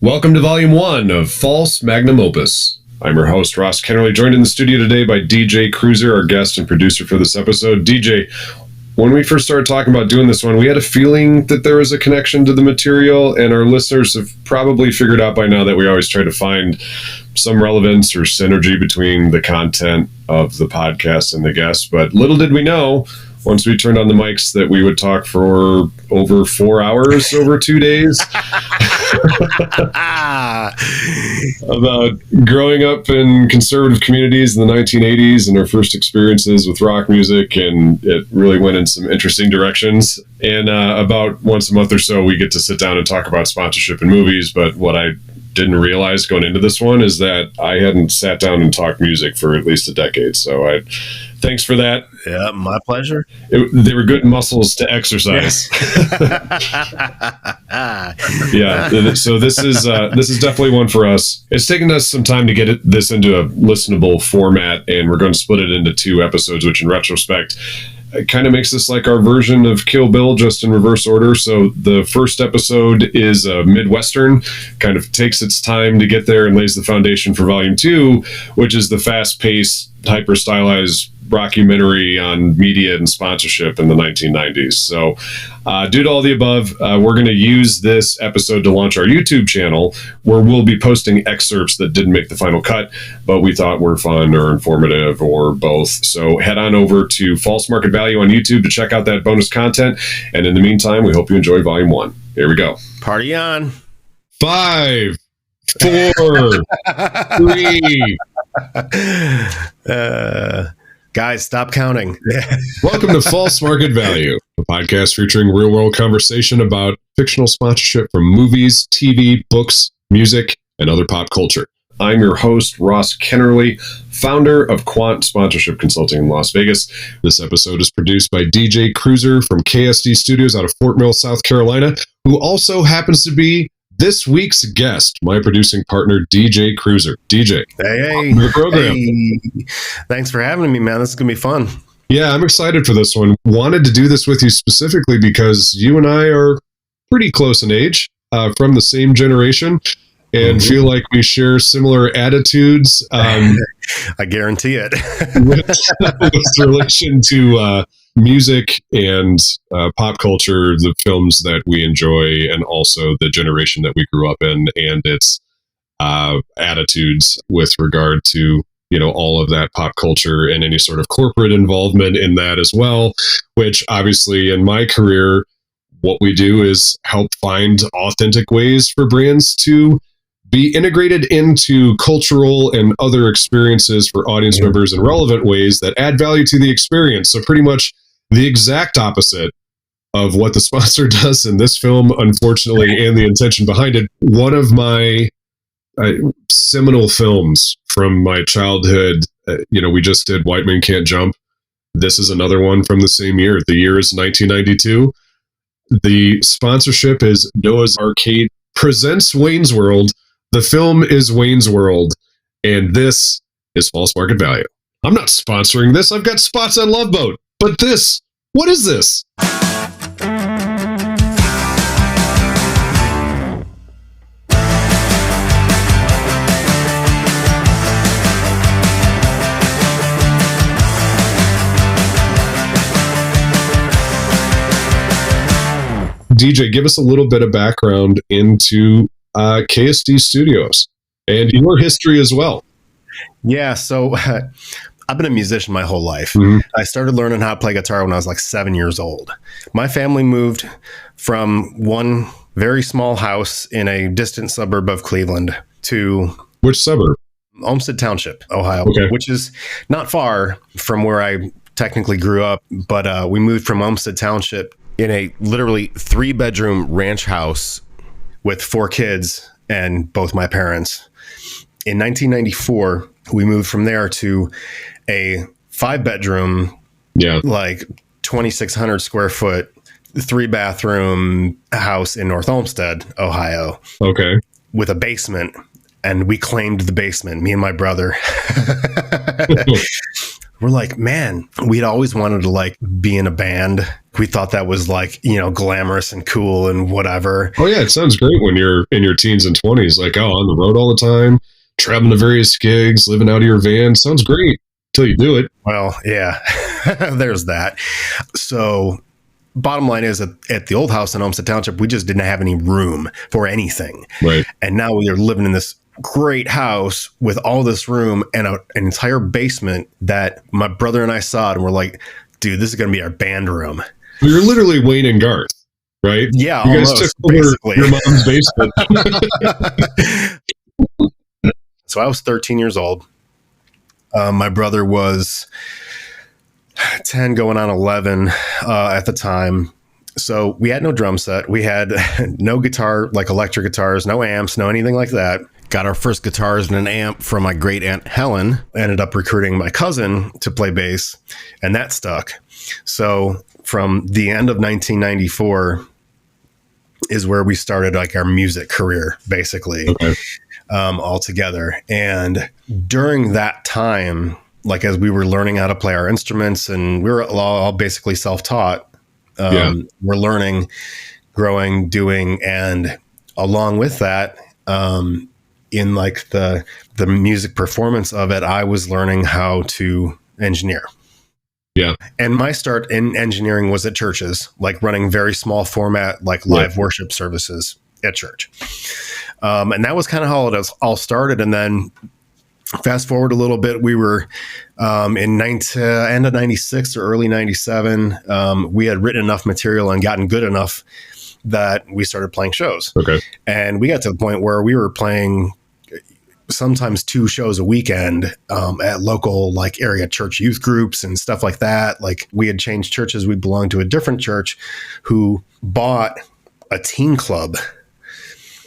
Welcome to Volume 1 of False Magnum Opus. I'm your host, Ross Kennerly, joined in the studio today by DJ Cruiser, our guest and producer for this episode. DJ, when we first started talking about doing this one, we had a feeling that there was a connection to the material, and our listeners have probably figured out by now that we always try to find some relevance or synergy between the content of the podcast and the guests. But little did we know, once we turned on the mics, that we would talk for over 4 hours over 2 days. About growing up in conservative communities in the 1980s and our first experiences with rock music, and it really went in some interesting directions. And about once a month or so, we get to sit down and talk about sponsorship and movies. But what I didn't realize going into this one is that I hadn't sat down and talked music for at least a decade. So thanks for that. Yeah, my pleasure. They were good muscles to exercise. Yeah. So this is definitely one for us. It's taken us some time to get this into a listenable format, and we're going to split it into 2 episodes, which in retrospect, it kind of makes this like our version of Kill Bill, just in reverse order. So the first episode is a Midwestern, kind of takes its time to get there and lays the foundation for Volume 2, which is the fast-paced, hyper-stylized rockumentary on media and sponsorship in the 1990s. So due to all the above, we're going to use this episode to launch our YouTube channel, where we'll be posting excerpts that didn't make the final cut, but we thought were fun or informative or both. So head on over to False Market Value on YouTube to check out that bonus content. And in the meantime, we hope you enjoy Volume 1. Here we go. Party on. 5, 4, 3. Guys, stop counting. Welcome to False Market Value, a podcast featuring real-world conversation about fictional sponsorship from movies, TV, books, music, and other pop culture. I'm your host, Ross Kennerly, founder of Quant Sponsorship Consulting in Las Vegas. This episode is produced by DJ Cruiser from KSD Studios out of Fort Mill, South Carolina, who also happens to be this week's guest, my producing partner, DJ Cruiser. DJ, hey, welcome to the program. Hey. Thanks for having me, man. This is going to be fun. Yeah, I'm excited for this one. Wanted to do this with you specifically because you and I are pretty close in age, from the same generation, and feel like we share similar attitudes. I guarantee it. with relation to music and pop culture, the films that we enjoy, and also the generation that we grew up in, and its attitudes with regard to, all of that pop culture and any sort of corporate involvement in that as well, which obviously in my career, what we do is help find authentic ways for brands to be integrated into cultural and other experiences for audience members in relevant ways that add value to the experience. So pretty much the exact opposite of what the sponsor does in this film, unfortunately, and the intention behind it. One of my seminal films from my childhood, we just did White Men Can't Jump. This is another one from the same year. The year is 1992. The sponsorship is Noah's Arcade presents Wayne's World. The film is Wayne's World, and this is False Market Value. I'm not sponsoring this. I've got spots on Love Boat. But this, what is this? DJ, give us a little bit of background into KSD Studios and your history as well. Yeah, so I've been a musician my whole life. I started learning how to play guitar when I was like 7 years old. My family moved from one very small house in a distant suburb of Cleveland to... Which suburb? Olmsted Township, Ohio, which is not far from where I technically grew up. But we moved from Olmsted Township in a literally 3-bedroom ranch house with 4 kids and both my parents. In 1994, we moved from there to a 5-bedroom, like 2,600 square foot, 3-bathroom house in North Olmsted, Ohio. Okay. With a basement. And we claimed the basement, me and my brother. we're like, man, we'd always wanted to like be in a band. We thought that was like, you know, glamorous and cool and whatever. Oh yeah, it sounds great when you're in your teens and 20s, like, oh, on the road all the time, traveling to various gigs, living out of your van. Sounds great until you do it. Well, yeah, there's that. So bottom line is that at the old house in Olmsted Township, we just didn't have any room for anything. Right. And now we are living in this great house with all this room and an entire basement that my brother and I saw it, and we're like, dude, this is going to be our band room. You're literally Wayne and Garth, right? Yeah, you almost, guys took over basically. your mom's basement. So I was 13 years old. My brother was 10 going on 11 at the time. So we had no drum set. We had no guitar, like electric guitars, no amps, no anything like that. Got our first guitars and an amp from my great aunt Helen. Ended up recruiting my cousin to play bass, and that stuck. So from the end of 1994 is where we started like our music career, basically, all together. And during that time, like as we were learning how to play our instruments, and we were all basically self-taught, we're learning, growing, doing, and along with that, in like the music performance of it, I was learning how to engineer. Yeah. And my start in engineering was at churches, like running very small format, like live worship services at church. And that was kind of how it all started. And then fast forward a little bit, we were in end of 96 or early 97. We had written enough material and gotten good enough that we started playing shows. Okay. And we got to the point where we were playing sometimes 2 shows a weekend at local like area church youth groups and stuff like that. Like we had changed churches. We belonged to a different church who bought a teen club.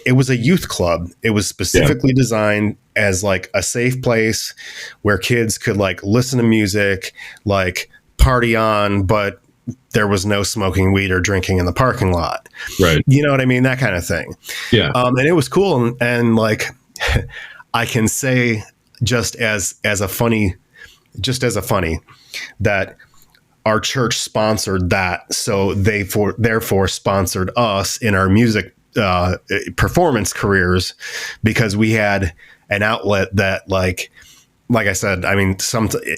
It was a youth club. It was specifically designed as like a safe place where kids could like listen to music, like party on, but there was no smoking weed or drinking in the parking lot. Right. You know what I mean? That kind of thing. Yeah. And it was cool. And like, I can say just as a funny that our church sponsored that. So they therefore sponsored us in our music performance careers, because we had an outlet that like I said, I mean,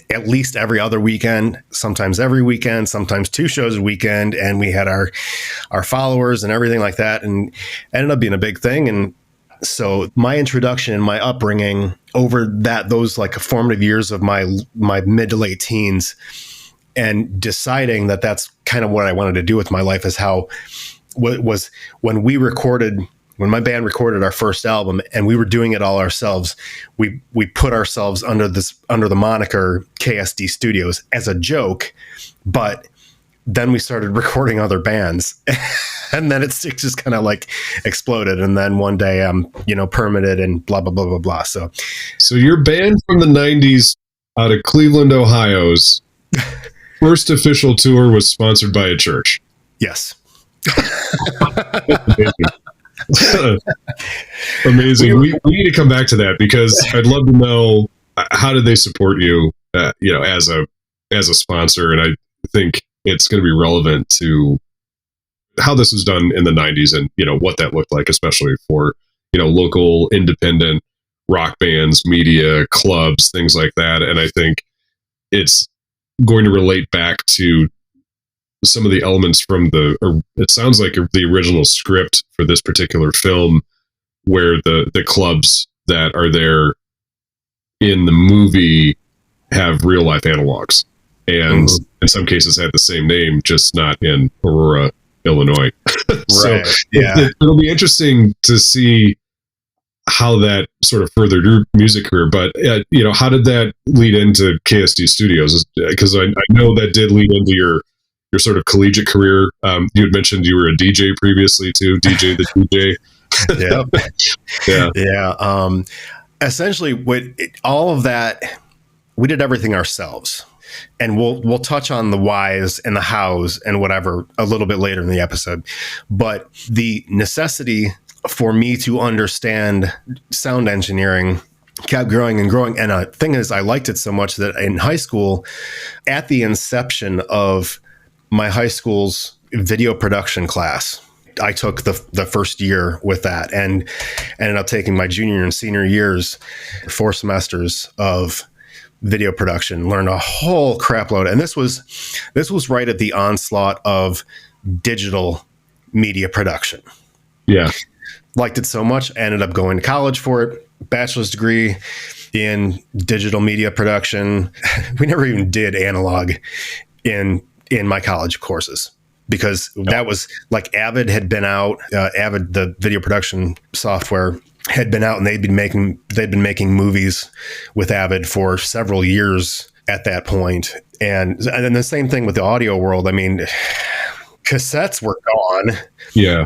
at least every other weekend, sometimes every weekend, sometimes 2 shows a weekend. And we had our followers and everything like that, and ended up being a big thing. And so my introduction and my upbringing over those like formative years of my mid to late teens, and deciding that that's kind of what I wanted to do with my life, is how was when my band recorded our first album, and we were doing it all ourselves. We put ourselves under the moniker KSD Studios as a joke, but then we started recording other bands. And then it just kind of like exploded. And then one day I'm, permitted and blah, blah, blah, blah, blah. So your band from the 90s out of Cleveland, Ohio's first official tour was sponsored by a church. Yes. Amazing. We need to come back to that, because I'd love to know, how did they support you, as a sponsor? And I think it's going to be relevant to how this was done in the 90s, and what that looked like, especially for local independent rock bands, media, clubs, things like that. And I think it's going to relate back to some of the elements from it sounds like the original script for this particular film, where the clubs that are there in the movie have real life analogs, and in some cases had the same name, just not in Aurora, Illinois. So it'll be interesting to see how that sort of furthered your music career. But how did that lead into KSD Studios? Because I know that did lead into your sort of collegiate career. You had mentioned you were a DJ previously too, DJ the DJ. Yeah. Essentially, all of that, we did everything ourselves. And we'll touch on the whys and the hows and whatever a little bit later in the episode. But the necessity for me to understand sound engineering kept growing and growing. And the thing is, I liked it so much that in high school, at the inception of my high school's video production class, I took the first year with that and ended up taking my junior and senior years, 4 semesters of video production, learned a whole crap load. And this was right at the onslaught of digital media production. Yeah. Liked it so much, ended up going to college for it, bachelor's degree in digital media production. We never even did analog in my college courses, because that was like Avid had been out. Avid, the video production software, had been out, and they'd been making movies with Avid for several years at that point. And then the same thing with the audio world. I mean, cassettes were gone. Yeah.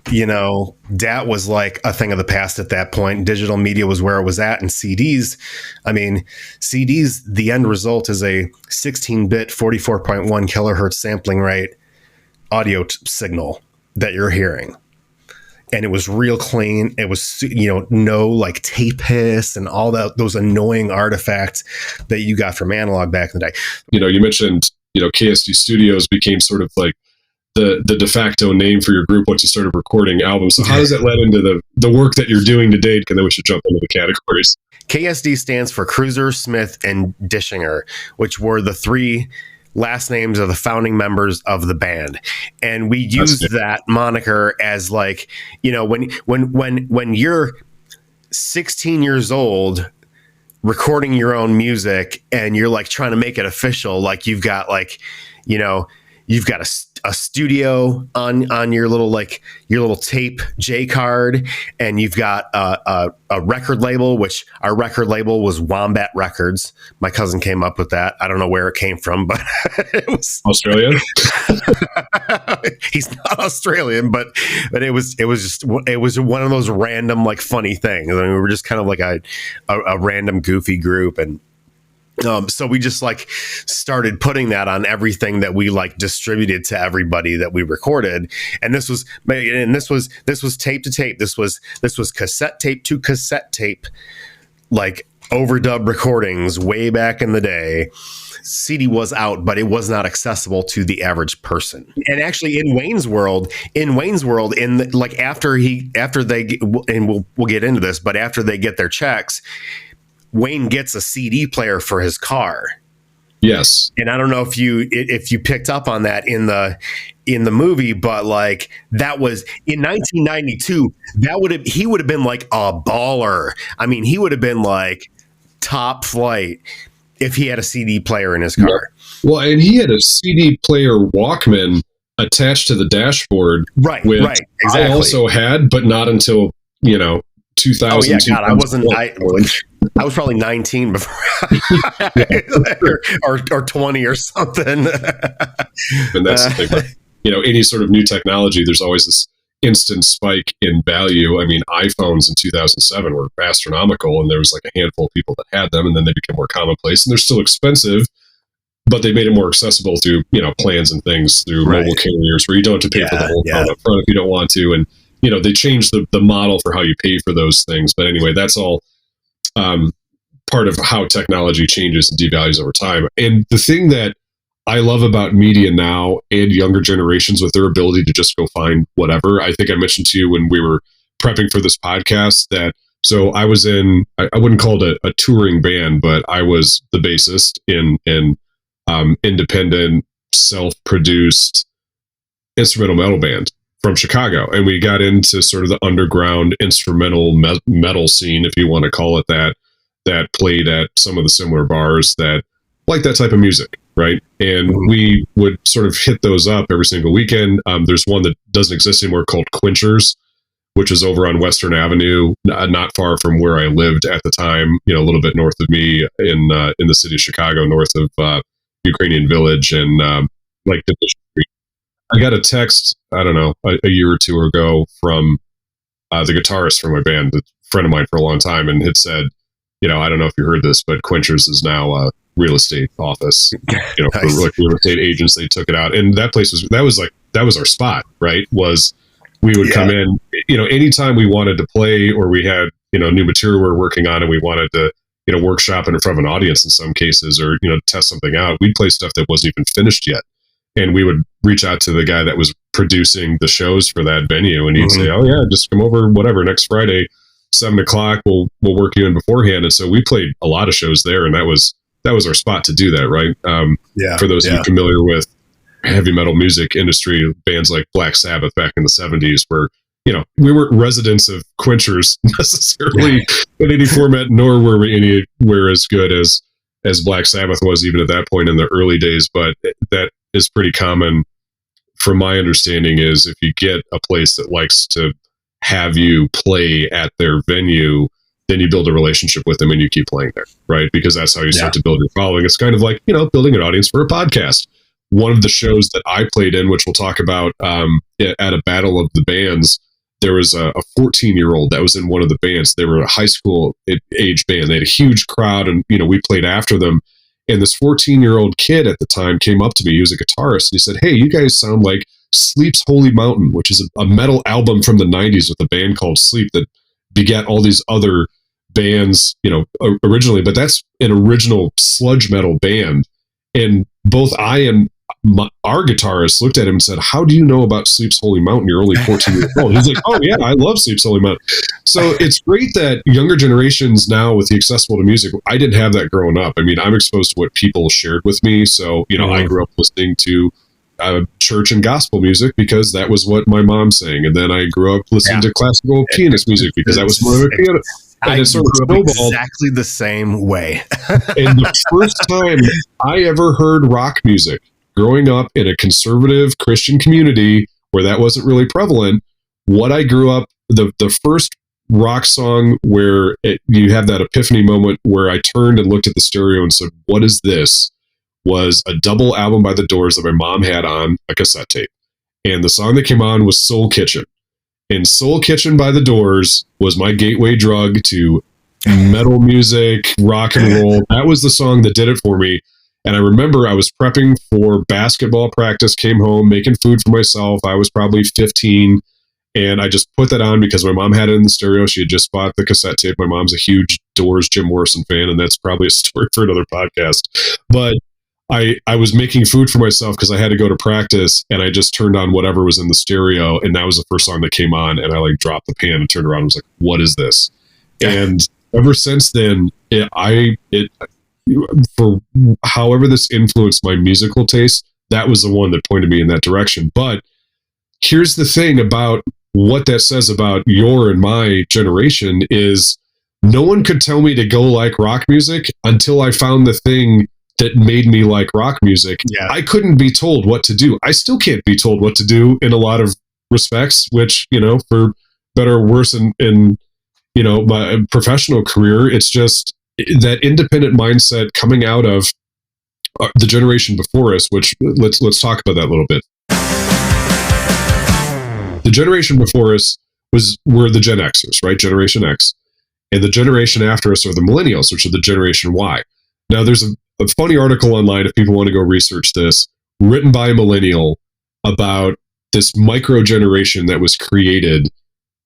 DAT was like a thing of the past at that point. Digital media was where it was at. And CDs, the end result is a 16-bit, 44.1 kilohertz sampling rate audio signal that you're hearing. And it was real clean. It was, no like tape hiss and all those annoying artifacts that you got from analog back in the day. You mentioned, KSD Studios became sort of like the de facto name for your group once you started recording albums. So how does that lead into the work that you're doing today? And then we should jump into the categories. KSD stands for Cruiser, Smith, and Dischinger, which were the 3 last names of the founding members of the band. And we used that moniker as like, when you're 16 years old recording your own music and you're like trying to make it official, like you've got like, you've got a studio on your little tape J card, and you've got a record label, which our record label was Wombat Records. My cousin came up with that. I don't know where it came from, but it was Australia. He's not Australian, but it was one of those random like funny things. I mean, we were just kind of like a random goofy group, and so we just like started putting that on everything that we like distributed to everybody that we recorded. And this was tape to tape. This was cassette tape to cassette tape, like overdub recordings way back in the day. CD was out, but it was not accessible to the average person. And actually in Wayne's world, after they, and we'll get into this, but after they get their checks, Wayne gets a CD player for his car. Yes. And I don't know if you picked up on that in the movie, but like that was in 1992, he would have been like a baller. I mean, he would have been like top flight if he had a CD player in his car. Yeah. Well, and he had a CD player Walkman attached to the dashboard. Right. Right. Exactly. I also had, but not until, 2000. Oh yeah, God, I was probably 19 before, or 20 or something. And that's the thing. Any sort of new technology, there's always this instant spike in value. I mean, iPhones in 2007 were astronomical, and there was like a handful of people that had them, and then they became more commonplace, and they're still expensive, but they made it more accessible through, plans and things through mobile carriers where you don't have to pay for the whole phone up front if you don't want to. And, they changed the model for how you pay for those things. But anyway, that's all part of how technology changes and devalues over time. And the thing that I love about media now and younger generations with their ability to just go find whatever. I think I mentioned to you when we were prepping for this podcast that, so I was in, I wouldn't call it a touring band, but I was the bassist in independent, self-produced instrumental metal band from Chicago. And we got into sort of the underground instrumental metal scene, if you want to call it that played at some of the similar bars that like that type of music, right? And we would sort of hit those up every single weekend. There's one that doesn't exist anymore called Quenchers, which is over on Western Avenue, not far from where I lived at the time, a little bit north of me in the city of Chicago, north of Ukrainian Village and like Division Street. I got a text, I don't know, a year or two ago from the guitarist from my band, a friend of mine for a long time, and had said, I don't know if you heard this, but Quenchers is now a real estate office, nice. For like real estate agents. They took it out, and that place that was our spot, right? Was we would come in, anytime we wanted to play or we had, new material we were working on and we wanted to workshop in front of an audience in some cases, or, test something out. We'd play stuff that wasn't even finished yet. And we would reach out to the guy that was producing the shows for that venue. And he'd say, oh yeah, just come over, whatever, next Friday, 7:00. We'll work you in beforehand. And so we played a lot of shows there. And that was our spot to do that. Right. For those of you familiar with heavy metal music industry, bands like Black Sabbath back in the 70s were, we weren't residents of Quenchers necessarily in any format, nor were we anywhere as good as Black Sabbath was even at that point in the early days. But that is pretty common from my understanding, is if you get a place that likes to have you play at their venue, then you build a relationship with them and you keep playing there, right? Because that's how you start to build your following. It's kind of like, building an audience for a podcast. One of the shows that I played in, which we'll talk about at a Battle of the Bands, there was a 14-year-old that was in one of the bands. They were a high school age band. They had a huge crowd, and we played after them. And this 14-year-old kid at the time came up to me. He was a guitarist. And he said, hey, you guys sound like Sleep's Holy Mountain, which is a metal album from the 90s with a band called Sleep that begat all these other bands, originally. But that's an original sludge metal band. And both I and our guitarist looked at him and said, how do you know about Sleep's Holy Mountain? You're only 14 years old. He's like, oh yeah, I love Sleep's Holy Mountain. So it's great that younger generations now, with the accessible to music, I didn't have that growing up. I mean, I'm exposed to what people shared with me. So, I grew up listening to church and gospel music because that was what my mom sang. And then I grew up listening to classical pianist music because that was my piano. And it sort of snowballed exactly the same way. And the first time I ever heard rock music, growing up in a conservative Christian community where that wasn't really prevalent, what I grew up, the first rock song where you have that epiphany moment where I turned and looked at the stereo and said, what is this? Was a double album by The Doors that my mom had on a cassette tape. And the song that came on was Soul Kitchen. And Soul Kitchen by The Doors was my gateway drug to metal music, rock and roll. That was the song that did it for me. And I remember I was prepping for basketball practice, came home, making food for myself. I was probably 15. And I just put that on because my mom had it in the stereo. She had just bought the cassette tape. My mom's a huge Doors, Jim Morrison fan, and that's probably a story for another podcast. But I was making food for myself because I had to go to practice, and I just turned on whatever was in the stereo, and that was the first song that came on, and I dropped the pan and turned around and was like, what is this? And ever since then, for however this influenced my musical taste, that was the one that pointed me in that direction. But here's the thing about what that says about your and my generation is no one could tell me to go like rock music until I found the thing that made me like rock music. Yeah. I couldn't be told what to do. I still can't be told what to do in a lot of respects, which, for better or worse in my professional career, it's just that independent mindset coming out of the generation before us, which let's talk about that a little bit. The generation before us were the Gen Xers, right? Generation X. And the generation after us are the millennials, which are the Generation Y. Now, there's a funny article online, if people want to go research this, written by a millennial about this micro generation that was created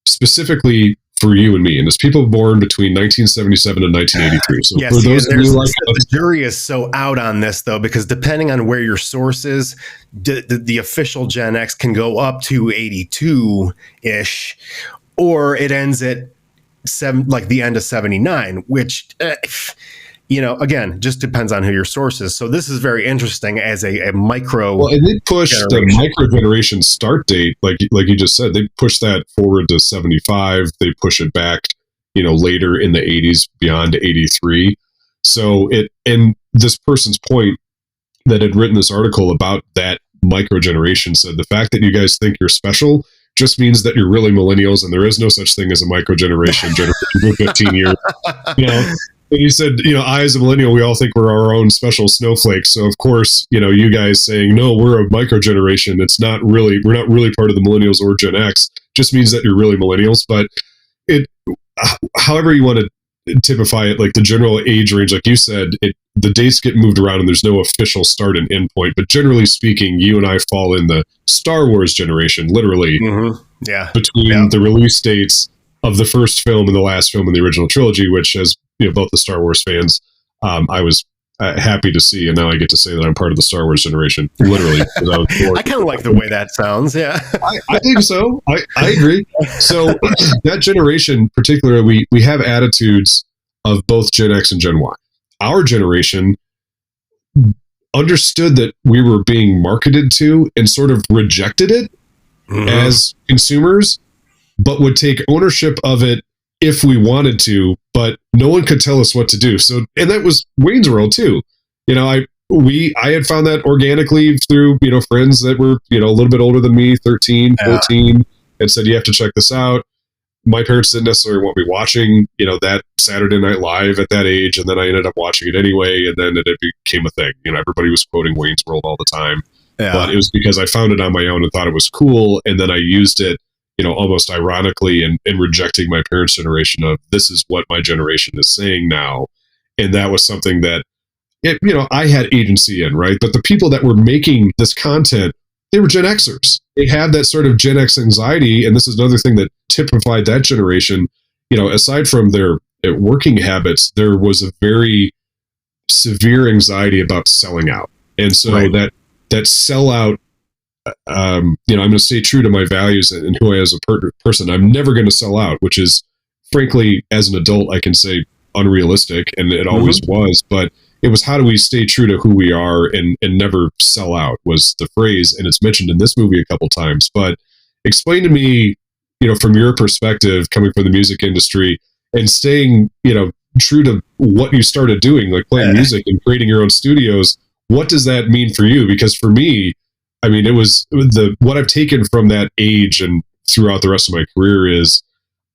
specifically for you and me. And it's people born between 1977 and 1983. So yes, for those of you the jury is so out on this, though, because depending on where your source is, the official Gen X can go up to 82-ish, or it ends at the end of 79, which, again, just depends on who your source is. So this is very interesting as a micro. Well, and they push the micro generation start date, like you just said, they push that forward to 75. They push it back, later in the 80s beyond 83. So and this person's point that had written this article about that micro generation said, the fact that you guys think you're special just means that you're really millennials, and there is no such thing as a micro generation, 15 years. And he said, I as a millennial, we all think we're our own special snowflakes. So of course, you guys saying, no, we're a micro generation. We're not really part of the millennials or Gen X, just means that you're really millennials. But however you want to typify it, like the general age range, like you said, the dates get moved around and there's no official start and end point. But generally speaking, you and I fall in the Star Wars generation, literally, between the release dates of the first film and the last film in the original trilogy, which, as both the Star Wars fans. I was happy to see, and now I get to say that I'm part of the Star Wars generation, literally. I kind of like the way that sounds. Yeah, I think so. I agree. So that generation, particularly, we have attitudes of both Gen X and Gen Y. Our generation understood that we were being marketed to and sort of rejected it as consumers, but would take ownership of it if we wanted to, but no one could tell us what to do. So, and that was Wayne's World too. I had found that organically through, friends that were, a little bit older than me, 13, 14, and said, you have to check this out. My parents didn't necessarily want me watching, that Saturday Night Live at that age. And then I ended up watching it anyway. And then it became a thing. Everybody was quoting Wayne's World all the time. Yeah. But it was because I found it on my own and thought it was cool. And then I used it, almost ironically and rejecting my parents' generation of this is what my generation is saying now. And that was something that, I had agency in, right? But the people that were making this content, they were Gen Xers. They had that sort of Gen X anxiety. And this is another thing that typified that generation. Aside from their working habits, there was a very severe anxiety about selling out. And so that sellout, I'm going to stay true to my values and who I am as a person. I'm never going to sell out, which is, frankly, as an adult, I can say unrealistic, and it always was. But it was, how do we stay true to who we are and never sell out was the phrase. And it's mentioned in this movie a couple times. But explain to me, from your perspective, coming from the music industry and staying, true to what you started doing, like playing music and creating your own studios. What does that mean for you? Because for me, it was what I've taken from that age and throughout the rest of my career is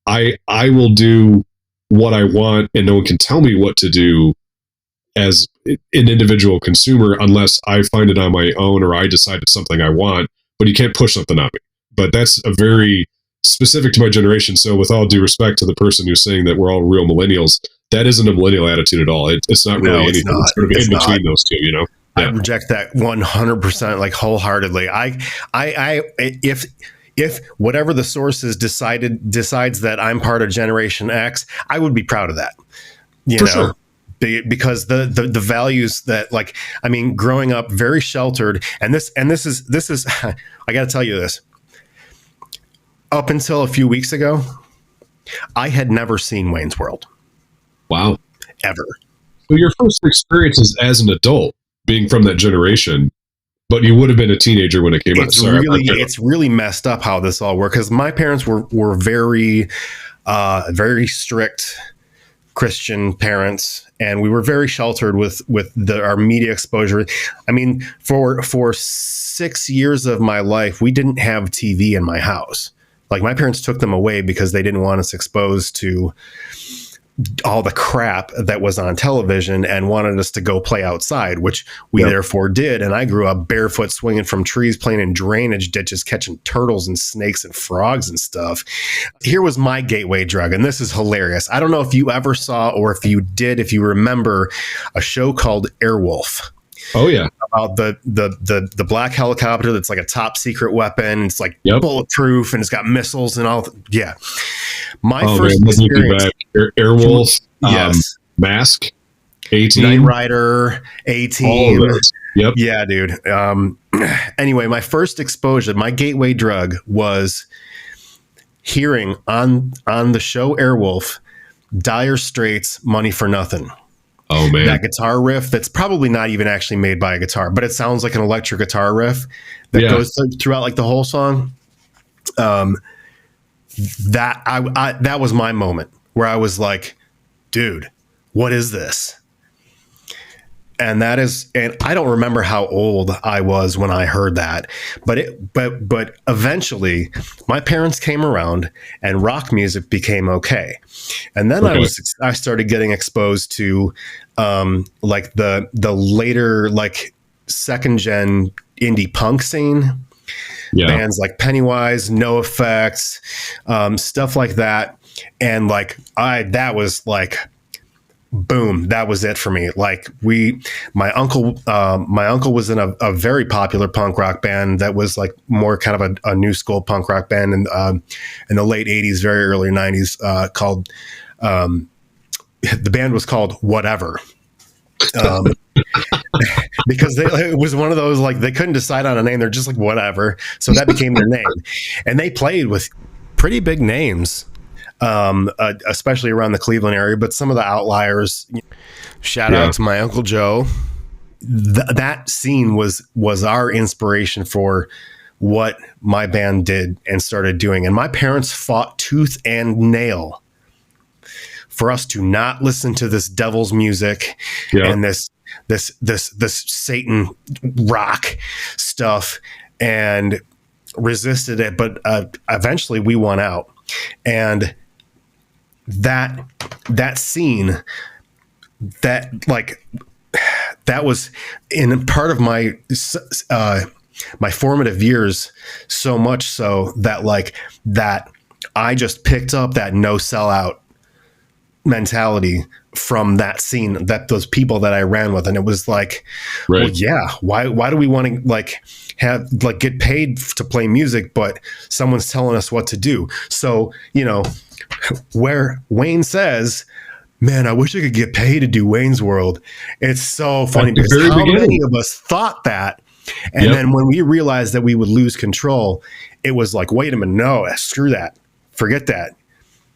I will do what I want and no one can tell me what to do as an individual consumer unless I find it on my own or I decide it's something I want, but you can't push something on me. But that's a very specific to my generation. So with all due respect to the person who's saying that we're all real millennials, that isn't a millennial attitude at all. It's not really anything. It's sort of in between those two, Yeah. I reject that 100%, like wholeheartedly. If whatever the source is decides that I'm part of Generation X, I would be proud of that. Sure. Because the values that, growing up very sheltered, and this is I got to tell you this. Up until a few weeks ago, I had never seen Wayne's World. Wow. Ever. So your first experiences as an adult, being from that generation, but you would have been a teenager when it came out. It's really messed up how this all worked, because my parents were very, very strict Christian parents, and we were very sheltered with our media exposure. For 6 years of my life, we didn't have TV in my house. Like, my parents took them away because they didn't want us exposed to all the crap that was on television and wanted us to go play outside, which we therefore did. And I grew up barefoot, swinging from trees, playing in drainage ditches, catching turtles and snakes and frogs and stuff. Here was my gateway drug, and this is hilarious. I don't know if you ever saw, or if you remember, a show called Airwolf. Oh yeah, about the black helicopter that's like a top secret weapon. It's like bulletproof and it's got missiles and all. Yeah, my first experience. Airwolf, yes, Mask, A-Team, Knight Rider, A-Team. All of those. Yep. Yeah, dude. Anyway, my first exposure, my gateway drug, was hearing on the show Airwolf, Dire Straits' "Money for Nothing." Oh man, that guitar riff that's probably not even actually made by a guitar, but it sounds like an electric guitar riff that goes throughout like the whole song. That was my moment where I was like, dude, what is this? And I don't remember how old I was when I heard that, but eventually my parents came around and rock music became okay. And then I started getting exposed to like the later, like, second gen indie punk scene. Yeah. Bands like Pennywise, NoFX, stuff like that. And that was like, boom, that was it for me. Like, my uncle was in a very popular punk rock band that was like more kind of a new school punk rock band in the late 80s, very early 90s, called the band was called Whatever. Because it was one of those, like, they couldn't decide on a name. They're just like, whatever. So that became their name. And they played with pretty big names, especially around the Cleveland area, but some of the outliers, shout out to my Uncle Joe. That scene was our inspiration for what my band did and started doing. And my parents fought tooth and nail for us to not listen to this devil's music and this Satan rock stuff, and resisted it. But eventually we won out. And that scene, that was in part of my my formative years, so much so that I just picked up that no sellout mentality from that scene, that those people that I ran with. And it was like, well, yeah, why do we want to get paid to play music, but someone's telling us what to do? So, where Wayne says, man, I wish I could get paid to do Wayne's World. It's so funny because how many of us thought that? And then when we realized that we would lose control, it was like, wait a minute, no, screw that. Forget that.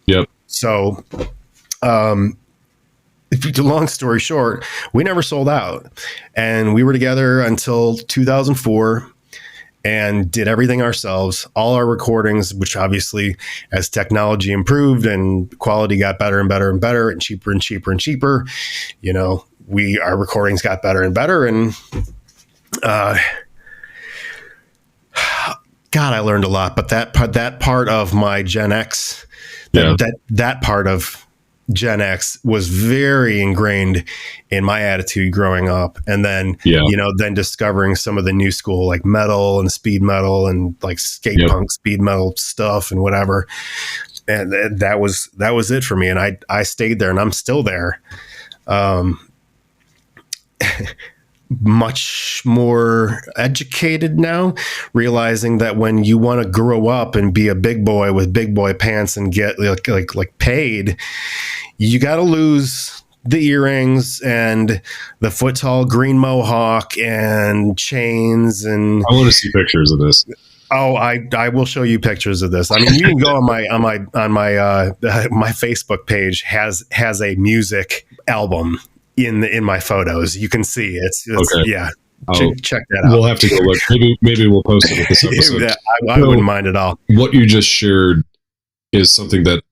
Yep. So, long story short, we never sold out, and we were together until 2004 and did everything ourselves, all our recordings, which obviously, as technology improved and quality got better and better and better and cheaper and cheaper and cheaper, our recordings got better and better. And God, I learned a lot. But that part of my Gen X, that part of Gen X was very ingrained in my attitude growing up. And then, then discovering some of the new school, like metal and speed metal and like skate punk speed metal stuff and whatever. And that was it for me. And I stayed there, and I'm still there. Much more educated now, realizing that when you want to grow up and be a big boy with big boy pants and get like paid, you got to lose the earrings and the foot tall green mohawk and chains. And I want to see pictures of this. Oh, I will show you pictures of this. I mean, you can go on my my Facebook page has a music album in my photos. You can see it's okay. Yeah. Check that out. We'll have to go look. Maybe we'll post it with this episode. I wouldn't mind at all. What you just shared is something that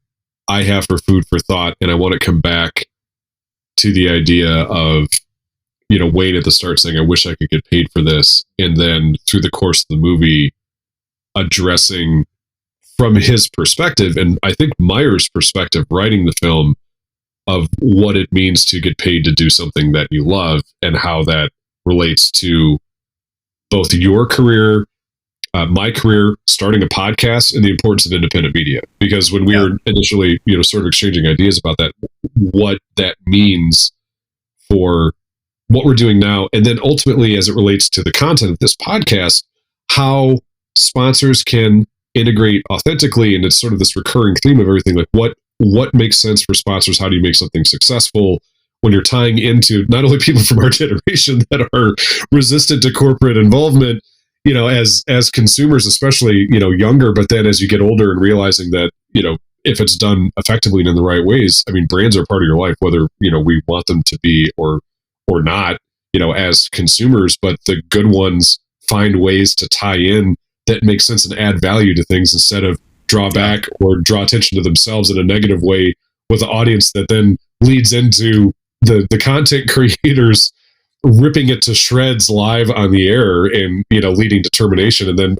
I have for food for thought, and I want to come back to the idea of, Wayne at the start saying, I wish I could get paid for this. And then through the course of the movie, addressing from his perspective, and I think Meyer's perspective, writing the film, of what it means to get paid to do something that you love, and how that relates to both your career, my career, starting a podcast, and the importance of independent media. Because when we were initially, sort of exchanging ideas about that, what that means for what we're doing now, and then ultimately as it relates to the content of this podcast, how sponsors can integrate authentically, and it's sort of this recurring theme of everything, like what makes sense for sponsors? How do you make something successful when you're tying into not only people from our generation that are resistant to corporate involvement, as consumers, especially, younger, but then as you get older and realizing that, if it's done effectively and in the right ways, I mean, brands are part of your life, whether, we want them to be or not, as consumers, but the good ones find ways to tie in that make sense and add value to things instead of draw back or draw attention to themselves in a negative way with an audience that then leads into the content creators ripping it to shreds live on the air and, leading to termination. And then,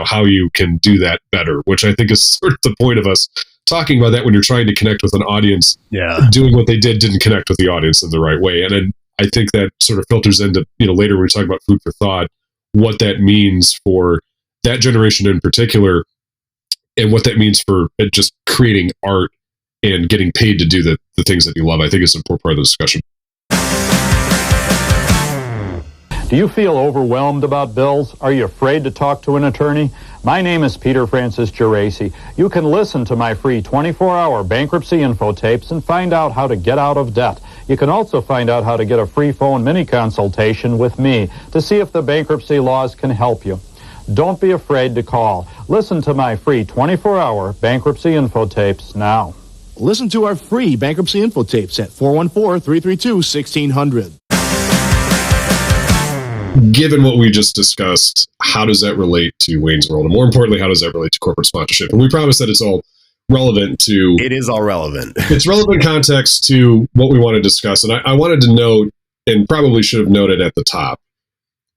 how you can do that better, which I think is sort of the point of us talking about that when you're trying to connect with an audience. Yeah. Doing what they didn't connect with the audience in the right way. And then I think that sort of filters into, later when we talk about food for thought, what that means for that generation in particular, and what that means for just creating art and getting paid to do the things that you love. I think it's an important part of the discussion. Do you feel overwhelmed about bills? Are you afraid to talk to an attorney? My name is Peter Francis Geraci. You can listen to my free 24-hour bankruptcy info tapes and find out how to get out of debt. You can also find out how to get a free phone mini consultation with me to see if the bankruptcy laws can help you. Don't be afraid to call. Listen to my free 24-hour bankruptcy info tapes now. Listen to our free bankruptcy info tapes at 414-332-1600. Given what we just discussed, how does that relate to Wayne's World? And more importantly, how does that relate to corporate sponsorship? And we promise that it's all relevant to... It is all relevant. It's relevant context to what we want to discuss. And I wanted to note, and probably should have noted at the top,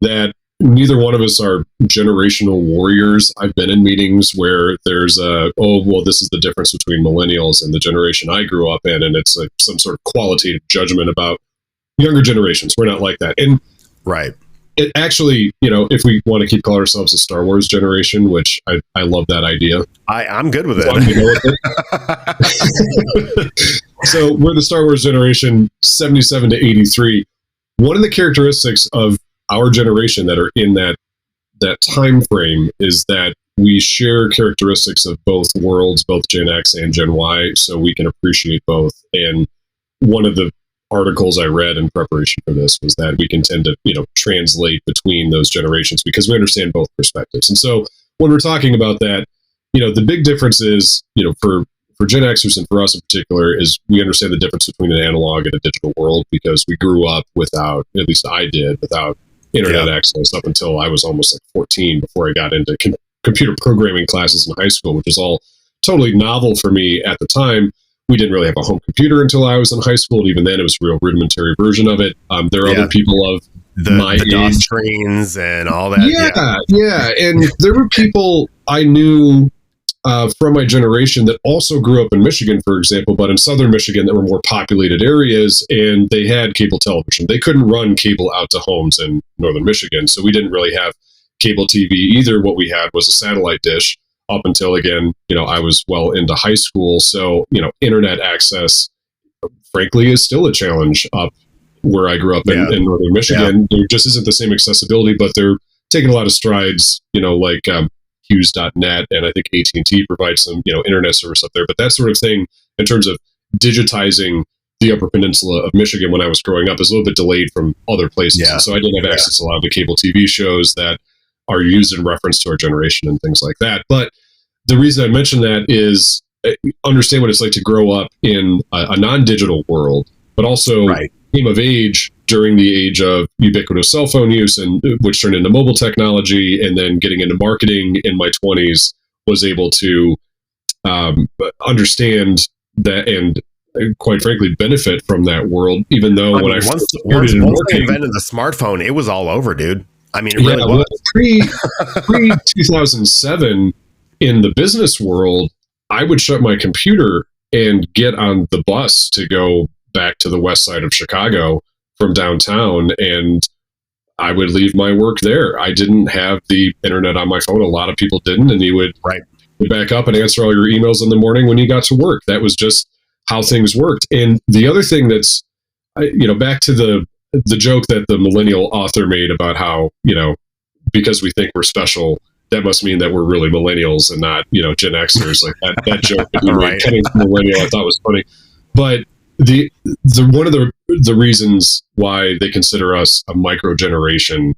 that neither one of us are generational warriors. I've been in meetings where there's this is the difference between millennials and the generation I grew up in. And it's like some sort of qualitative judgment about younger generations. We're not like that. And right. It actually, if we want to keep calling ourselves a Star Wars generation, which I love that idea. I'm good with it. So we're the Star Wars generation, 77 to 83. One of the characteristics of our generation that are in that time frame is that we share characteristics of both worlds, both Gen X and Gen Y, so we can appreciate both. And one of the articles I read in preparation for this was that we can tend to, translate between those generations because we understand both perspectives. And so when we're talking about that, the big difference is, for Gen Xers and for us in particular, is we understand the difference between an analog and a digital world because we grew up without, at least I did, without internet access up until I was almost like 14 before I got into computer programming classes in high school, which is all totally novel for me at the time. We didn't really have a home computer until I was in high school. And even then, it was a real rudimentary version of it. There are other people of my age. DOS trains and all that. Yeah. And there were people I knew from my generation that also grew up in Michigan, for example, but in southern Michigan that were more populated areas, and they had cable television. They couldn't run cable out to homes in northern Michigan, so we didn't really have cable TV either. What we had was a satellite dish. Up until, again, I was well into high school. So, internet access, frankly, is still a challenge up where I grew up in northern Michigan. There just isn't the same accessibility, but they're taking a lot of strides, like Hughes.net, and I think AT&T provides some, internet service up there. But that sort of thing, in terms of digitizing the Upper Peninsula of Michigan when I was growing up, is a little bit delayed from other places. Yeah. And so I didn't have access to a lot of the cable TV shows that are used in reference to our generation and things like that. But the reason I mention that is understand what it's like to grow up in a non-digital world, but also came of age during the age of ubiquitous cell phone use, and which turned into mobile technology, and then getting into marketing in my 20s, was able to understand that and quite frankly benefit from that world, even though once they invented the smartphone, it was all over, dude. I mean, it really was. Pre 2007 in the business world, I would shut my computer and get on the bus to go back to the west side of Chicago from downtown, and I would leave my work there. I didn't have the internet on my phone. A lot of people didn't, and you would back up and answer all your emails in the morning when you got to work. That was just how things worked. And the other thing that's, back to the joke that the millennial author made about how, because we think we're special, that must mean that we're really millennials and not, Gen Xers. Like that joke that he made, cutting millennial, I thought was funny. But the one of the reasons why they consider us a micro generation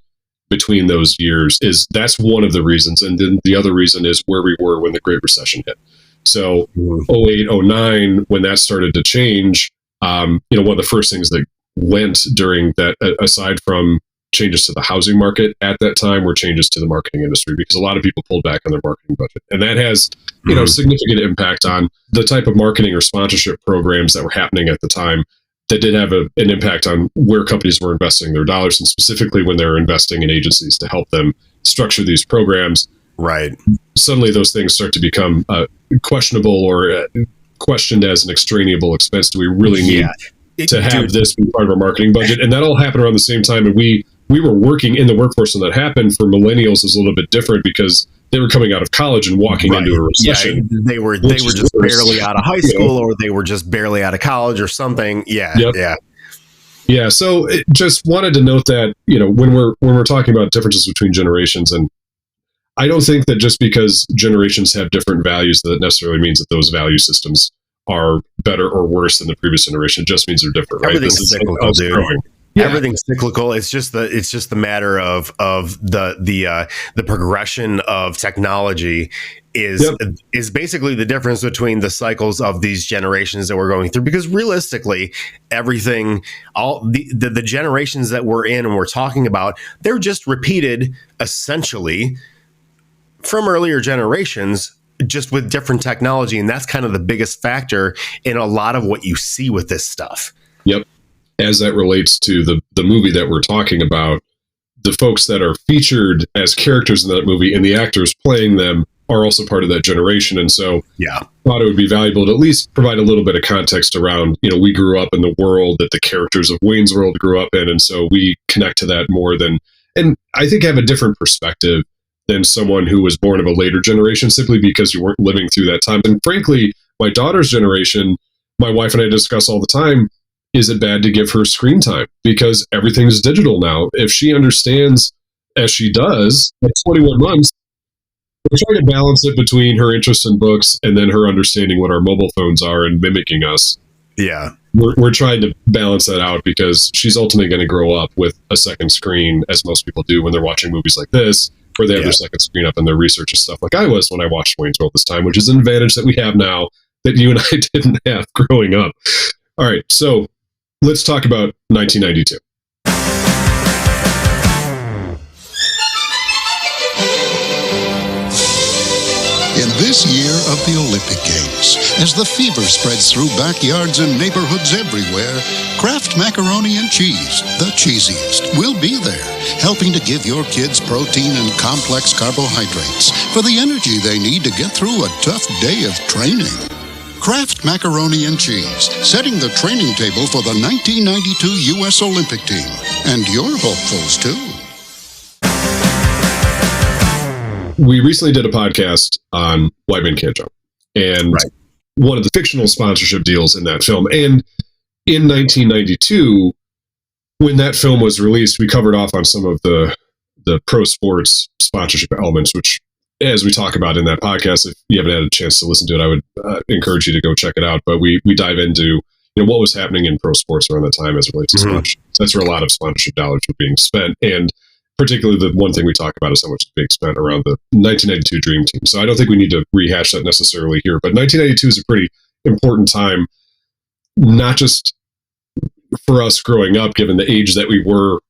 between those years is that's one of the reasons. And then the other reason is where we were when the Great Recession hit. So 08, 09, when that started to change, one of the first things that went during that, aside from changes to the housing market at that time, were changes to the marketing industry, because a lot of people pulled back on their marketing budget. And that has, significant impact on the type of marketing or sponsorship programs that were happening at the time. That did have an impact on where companies were investing their dollars, and specifically when they were investing in agencies to help them structure these programs. Right. Suddenly those things start to become questionable or questioned as an extraneable expense. Do we really need to have this be part of our marketing budget? And that all happened around the same time. And we were working in the workforce when that happened. For millennials, it was a little bit different because they were coming out of college and walking into a recession. Yeah, they were just barely out of high school, or they were just barely out of college or something. Yeah. Yeah, so just wanted to note that, when we're talking about differences between generations, and I don't think that just because generations have different values that necessarily means that those value systems are better or worse than the previous generation. It just means they're different, right? Everything's cyclical, dude. Yeah. Everything's cyclical. It's just the matter of the progression of technology is basically the difference between the cycles of these generations that we're going through. Because realistically, everything, all the generations that we're in and we're talking about, they're just repeated essentially from earlier generations, just with different technology. And that's kind of the biggest factor in a lot of what you see with this stuff. Yep. As that relates to the movie that we're talking about, the folks that are featured as characters in that movie and the actors playing them are also part of that generation. And so I thought it would be valuable to at least provide a little bit of context around, we grew up in the world that the characters of Wayne's World grew up in. And so we connect to that more than, and I think have a different perspective than someone who was born of a later generation, simply because you weren't living through that time. And frankly, my daughter's generation, my wife and I discuss all the time, is it bad to give her screen time? Because everything's digital now. If she understands, as she does, at 21 months, we're trying to balance it between her interest in books and then her understanding what our mobile phones are and mimicking us. Yeah. We're trying to balance that out because she's ultimately going to grow up with a second screen, as most people do when they're watching movies like this, where they have their second screen up and their research and stuff, like I was when I watched Wayne's World this time, which is an advantage that we have now that you and I didn't have growing up. All right, so let's talk about 1992. In this year of the Olympic Games, as the fever spreads through backyards and neighborhoods everywhere, Kraft Macaroni and Cheese, the cheesiest, will be there, helping to give your kids protein and complex carbohydrates for the energy they need to get through a tough day of training. Kraft Macaroni and Cheese, setting the training table for the 1992 U.S. Olympic team. And your hopefuls, too. We recently did a podcast on White Men Can't Jump, and one of the fictional sponsorship deals in that film. And in 1992, when that film was released, we covered off on some of the pro sports sponsorship elements, which, as we talk about in that podcast, if you haven't had a chance to listen to it, I would encourage you to go check it out. But we dive into what was happening in pro sports around that time as it relates to sponsorship. That's where a lot of sponsorship dollars were being spent, and particularly the one thing we talk about is how much is being spent around the 1992 Dream Team. So I don't think we need to rehash that necessarily here, but 1992 is a pretty important time, not just for us growing up, given the age that we were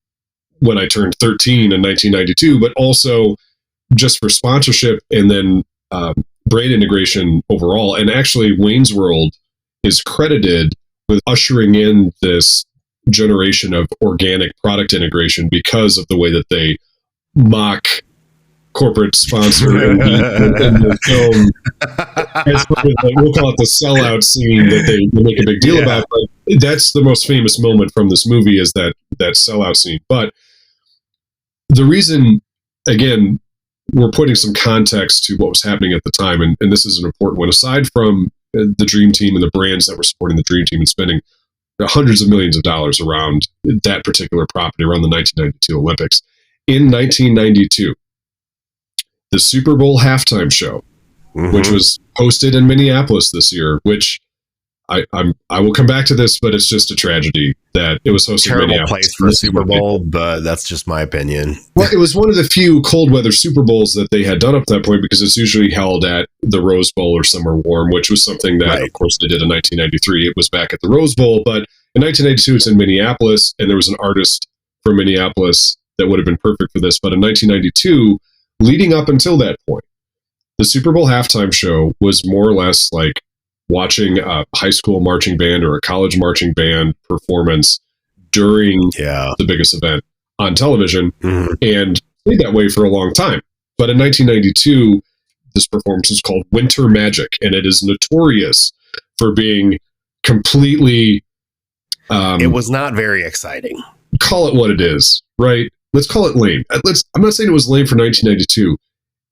when I turned 13 in 1992, but also just for sponsorship and then brand integration overall. And actually, Wayne's World is credited with ushering in this generation of organic product integration because of the way that they mock corporate sponsor in the film. We'll call it the sellout scene that they make a big deal about. But that's the most famous moment from this movie, is that sellout scene. But the reason, again, we're putting some context to what was happening at the time, and this is an important one, aside from the Dream Team and the brands that were supporting the Dream Team and spending hundreds of millions of dollars around that particular property around the 1992 Olympics. In 1992, the Super Bowl halftime show, which was hosted in Minneapolis this year, which I will come back to this, but it's just a tragedy that it was hosted in Minneapolis. Place for a Super Bowl, but that's just my opinion. Well, it was one of the few cold weather Super Bowls that they had done up to that point, because it's usually held at the Rose Bowl or somewhere warm, which was something that, of course, they did in 1993. It was back at the Rose Bowl, but in 1992, it's in Minneapolis, and there was an artist from Minneapolis that would have been perfect for this. But in 1992, leading up until that point, the Super Bowl halftime show was more or less like watching a high school marching band or a college marching band performance during the biggest event on television, and stayed that way for a long time. But in 1992, this performance was called Winter Magic, and it is notorious for being completely... it was not very exciting. Call it what it is, right? Let's call it lame. I'm not saying it was lame for 1992.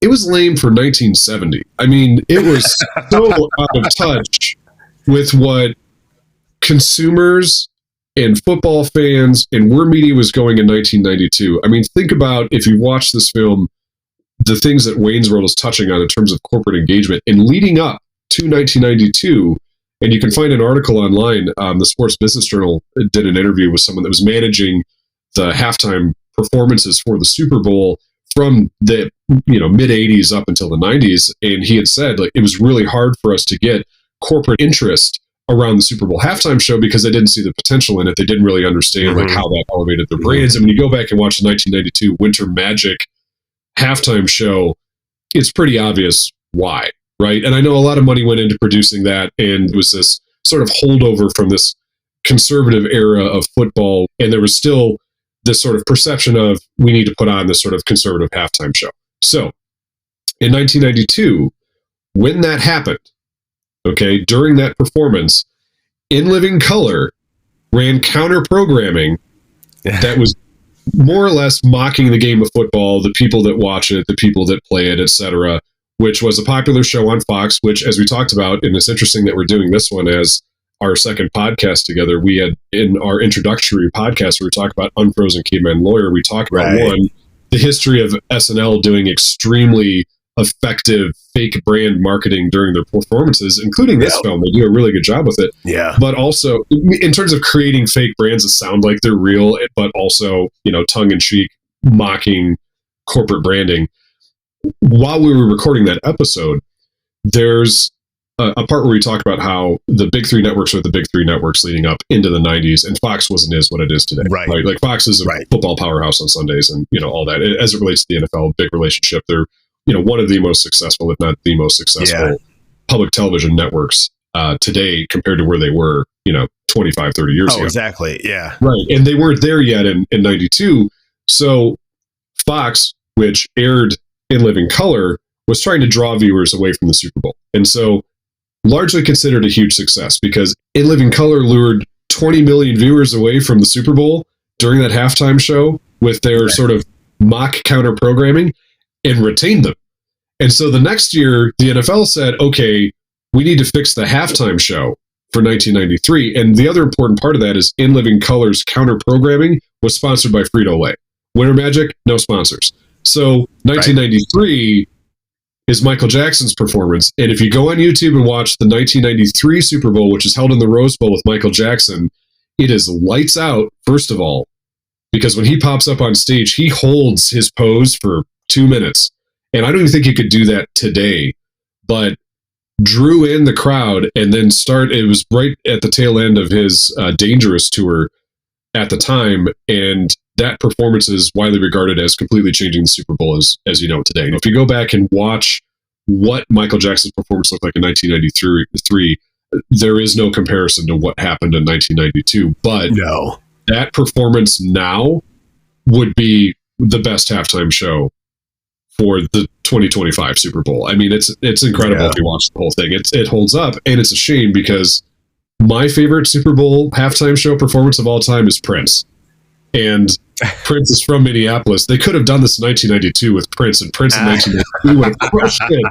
It was lame for 1970. I mean, it was so out of touch with what consumers and football fans and where media was going in 1992. I mean, think about, if you watch this film, the things that Wayne's World is touching on in terms of corporate engagement and leading up to 1992. And you can find an article online. The Sports Business Journal did an interview with someone that was managing the halftime performances for the Super Bowl from the mid 80s up until the 90s. And he had said, like, it was really hard for us to get corporate interest around the Super Bowl halftime show because they didn't see the potential in it. They didn't really understand like how that elevated their brands. And when you go back and watch the 1992 Winter Magic halftime show, it's pretty obvious why, right? And I know a lot of money went into producing that, and it was this sort of holdover from this conservative era of football, and there was still this sort of perception of, we need to put on this sort of conservative halftime show. So in 1992, when that happened, okay, during that performance, In Living Color ran counter-programming that was more or less mocking the game of football, the people that watch it, the people that play it, etc., which was a popular show on Fox, which, as we talked about, and it's interesting that we're doing this one as our second podcast together. We had, in our introductory podcast where we talk about Unfrozen Caveman Lawyer, we talk about one, the history of SNL doing extremely effective fake brand marketing during their performances, including this film. They do a really good job with it. Yeah. But also, in terms of creating fake brands that sound like they're real, but also, tongue-in-cheek, mocking corporate branding. While we were recording that episode, there's a part where we talk about how the big three networks are the big three networks leading up into the 90s, and Fox is what it is today. Right. Like Fox is a football powerhouse on Sundays, and all that. As it relates to the NFL, big relationship. They're one of the most successful, if not the most successful public television networks today compared to where they were, 25, 30 years ago. Exactly. Yeah. Right. And they weren't there yet in 92. So Fox, which aired In Living Color, was trying to draw viewers away from the Super Bowl. And so largely considered a huge success because In Living Color lured 20 million viewers away from the Super Bowl during that halftime show with their sort of mock counter programming, and retained them. And so the next year, the NFL said, okay, we need to fix the halftime show for 1993. And the other important part of that is In Living Color's counter programming was sponsored by Frito-Lay. Winter Magic, no sponsors. So 1993 is Michael Jackson's performance. And if you go on YouTube and watch the 1993 Super Bowl, which is held in the Rose Bowl with Michael Jackson, it is lights out, first of all, because when he pops up on stage, he holds his pose for 2 minutes. And I don't even think you could do that today, but drew in the crowd and then it was right at the tail end of his Dangerous tour at the time. And that performance is widely regarded as completely changing the Super Bowl as you know today. And if you go back and watch what Michael Jackson's performance looked like in 1993, there is no comparison to what happened in 1992. But that performance now would be the best halftime show for the 2025 Super Bowl. I mean, it's incredible if you watch the whole thing. It holds up, and it's a shame because my favorite Super Bowl halftime show performance of all time is Prince. And Prince is from Minneapolis. They could have done this in 1992 with Prince, and Prince in 1992 would have crushed it.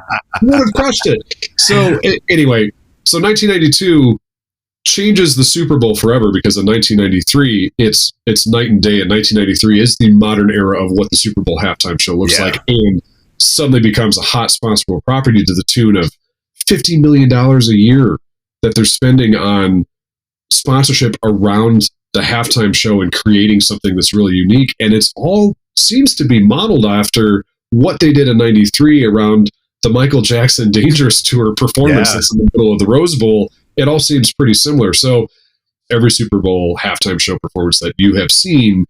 Would have crushed it. So anyway, 1992 changes the Super Bowl forever because in 1993 it's night and day, and 1993 is the modern era of what the Super Bowl halftime show looks like, and suddenly becomes a hot sponsorable property to the tune of $50 million a year that they're spending on sponsorship around the halftime show and creating something that's really unique. And it's all seems to be modeled after what they did in 93 around the Michael Jackson Dangerous Tour performance that's in the middle of the Rose Bowl. It all seems pretty similar. So every Super Bowl halftime show performance that you have seen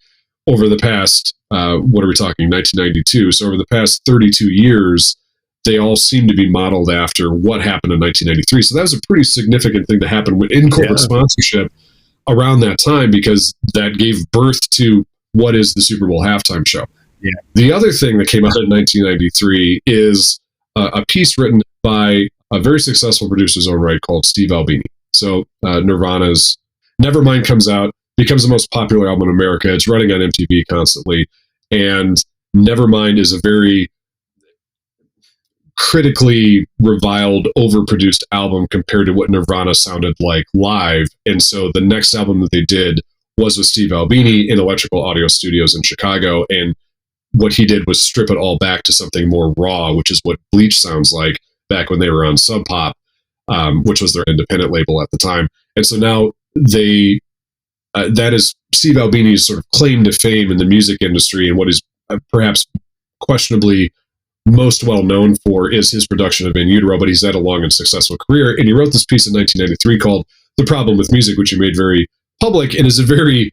over the past, what are we talking, 1992? So over the past 32 years, they all seem to be modeled after what happened in 1993. So that was a pretty significant thing to happen in corporate sponsorship around that time, because that gave birth to what is the Super Bowl halftime show. Yeah. The other thing that came out in 1993 is a piece written by a very successful producer's own right called Steve Albini. So Nirvana's Nevermind comes out, becomes the most popular album in America. It's running on MTV constantly. And Nevermind is a very critically reviled, overproduced album compared to what Nirvana sounded like live. And so the next album that they did was with Steve Albini in Electrical Audio Studios in Chicago. And what he did was strip it all back to something more raw, which is what Bleach sounds like back when they were on Sub Pop, which was their independent label at the time. And so now that is Steve Albini's sort of claim to fame in the music industry, and what he's perhaps questionably most well known for is his production of In Utero, but he's had a long and successful career. And he wrote this piece in 1993 called The Problem with Music, which he made very public, and is a very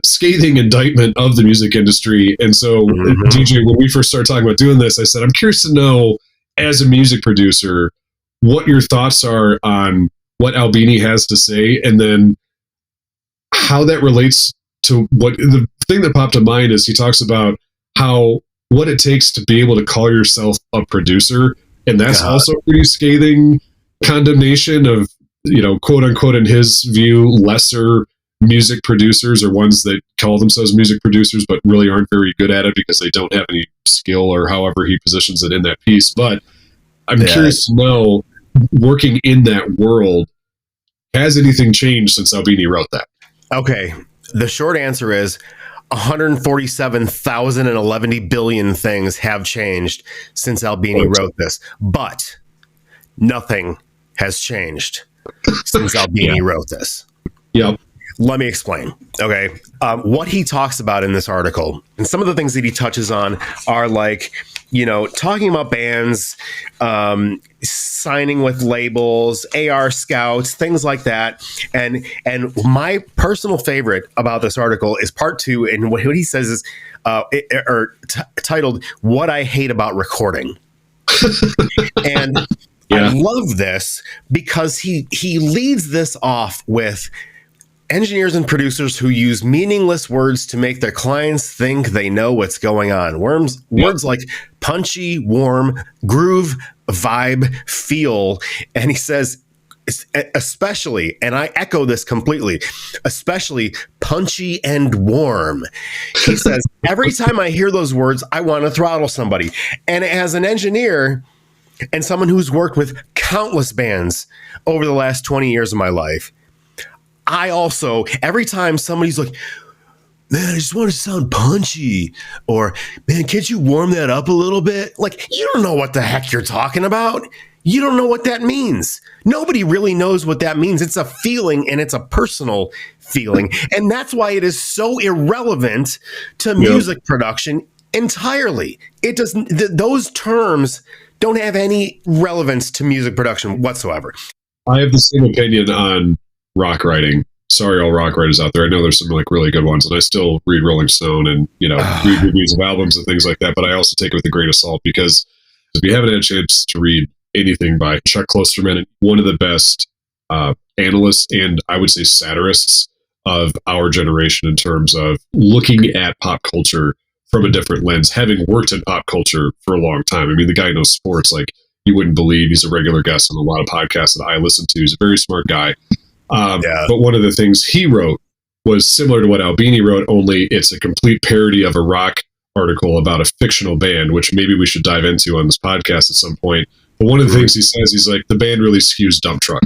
scathing indictment of the music industry. And so, DJ, when we first started talking about doing this, I said, I'm curious to know, as a music producer, what your thoughts are on what Albini has to say, and then how that relates to what the thing that popped to mind is he talks about what it takes to be able to call yourself a producer. And that's also a pretty scathing condemnation of, quote unquote, in his view, lesser music producers, or ones that call themselves music producers, but really aren't very good at it because they don't have any skill, or however he positions it in that piece. But I'm curious to know, working in that world, has anything changed since Albini wrote that? Okay. The short answer is 147,011 billion things have changed since Albini wrote this, but nothing has changed since Albini wrote this. Yep. Let me explain. Okay. What he talks about in this article, and some of the things that he touches on, are like, talking about bands, signing with labels, AR scouts, things like that. And my personal favorite about this article is part 2. And what he says is, titled "What I Hate About Recording." And I love this because he leads this off with engineers and producers who use meaningless words to make their clients think they know what's going on. Words like punchy, warm, groove, vibe, feel. And he says, especially, and I echo this completely, especially punchy and warm. He says, every time I hear those words, I want to throttle somebody. And as an engineer and someone who's worked with countless bands over the last 20 years of my life, I also, every time somebody's like, man, I just want to sound punchy, or man, can't you warm that up a little bit? Like, you don't know what the heck you're talking about. You don't know what that means. Nobody really knows what that means. It's a feeling, and it's a personal feeling. And that's why it is so irrelevant to music production entirely. It doesn't, those terms don't have any relevance to music production whatsoever. I have the same opinion on rock writing. Sorry, all rock writers out there. I know there's some like really good ones, and I still read Rolling Stone and read reviews of albums and things like that. But I also take it with a grain of salt, because if you haven't had a chance to read anything by Chuck Klosterman, one of the best analysts and I would say satirists of our generation in terms of looking at pop culture from a different lens, having worked in pop culture for a long time. I mean, the guy knows sports like you wouldn't believe. He's a regular guest on a lot of podcasts that I listen to. He's a very smart guy. But one of the things he wrote was similar to what Albini wrote, only it's a complete parody of a rock article about a fictional band, which maybe we should dive into on this podcast at some point. But one of the things he says, he's like, the band really skews dump truck.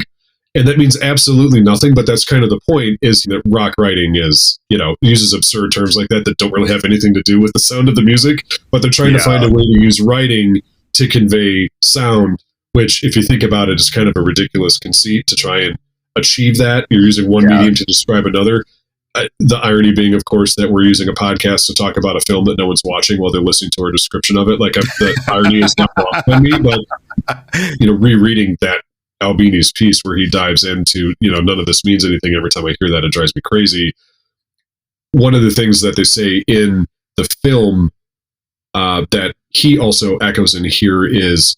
And that means absolutely nothing, but that's kind of the point, is that rock writing is, uses absurd terms like that don't really have anything to do with the sound of the music, but they're trying to find a way to use writing to convey sound, which, if you think about it, is kind of a ridiculous conceit to try and achieve that. You're using one medium to describe another. The irony being, of course, that we're using a podcast to talk about a film that no one's watching while they're listening to our description of it. Like, the irony is not lost on me, but rereading that Albini's piece where he dives into, none of this means anything. Every time I hear that, it drives me crazy. One of the things that they say in the film that he also echoes in here is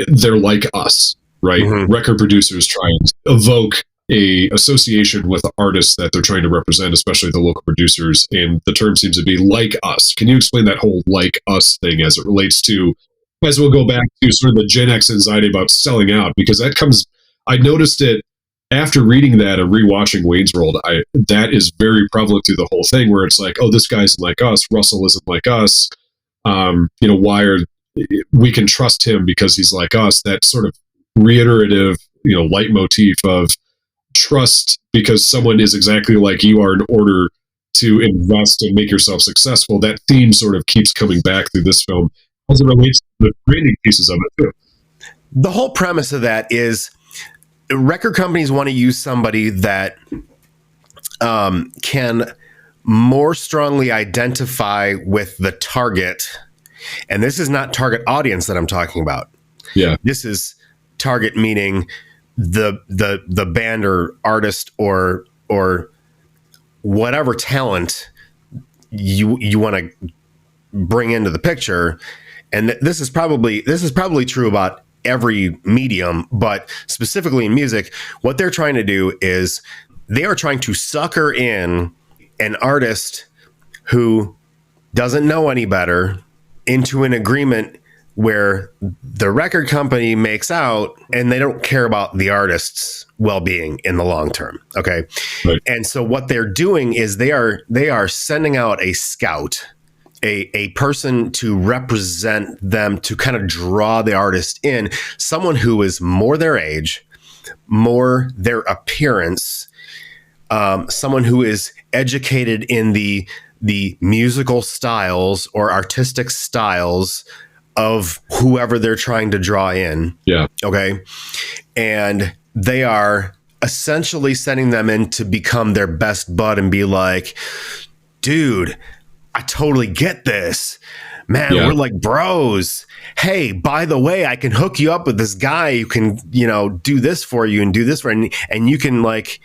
they're like us. Right? Record producers try and evoke a association with artists that they're trying to represent, especially the local producers, and the term seems to be like us. Can you explain that whole like us thing as it relates to, as we'll go back to sort of the Gen X anxiety about selling out? Because I noticed it after reading that and rewatching Wayne's World. That is very prevalent through the whole thing, where it's like, oh, this guy's like us, Russell isn't like us. Why we can trust him because he's like us. That sort of reiterative, leitmotif of trust because someone is exactly like you are in order to invest and make yourself successful. That theme sort of keeps coming back through this film as it relates to the branding pieces of it too. The whole premise of that is record companies want to use somebody that can more strongly identify with the target. And this is not target audience that I'm talking about. Yeah. This is target meaning the band or artist or whatever talent you want to bring into the picture. And this is probably true about every medium, but specifically in music, what they're trying to do is they are trying to sucker in an artist who doesn't know any better into an agreement where the record company makes out and they don't care about the artist's well-being in the long term. Okay. Right. And so what they're doing is they are sending out a scout, a person to represent them, to kind of draw the artist in, someone who is more their age, more their appearance, someone who is educated in the musical styles or artistic styles of whoever they're trying to draw in. Yeah. Okay. And they are essentially sending them in to become their best bud and be like, dude, I totally get this, man. Yeah. We're like bros. Hey, by the way, I can hook you up with this guy who can, do this for you and do this for you. And you can like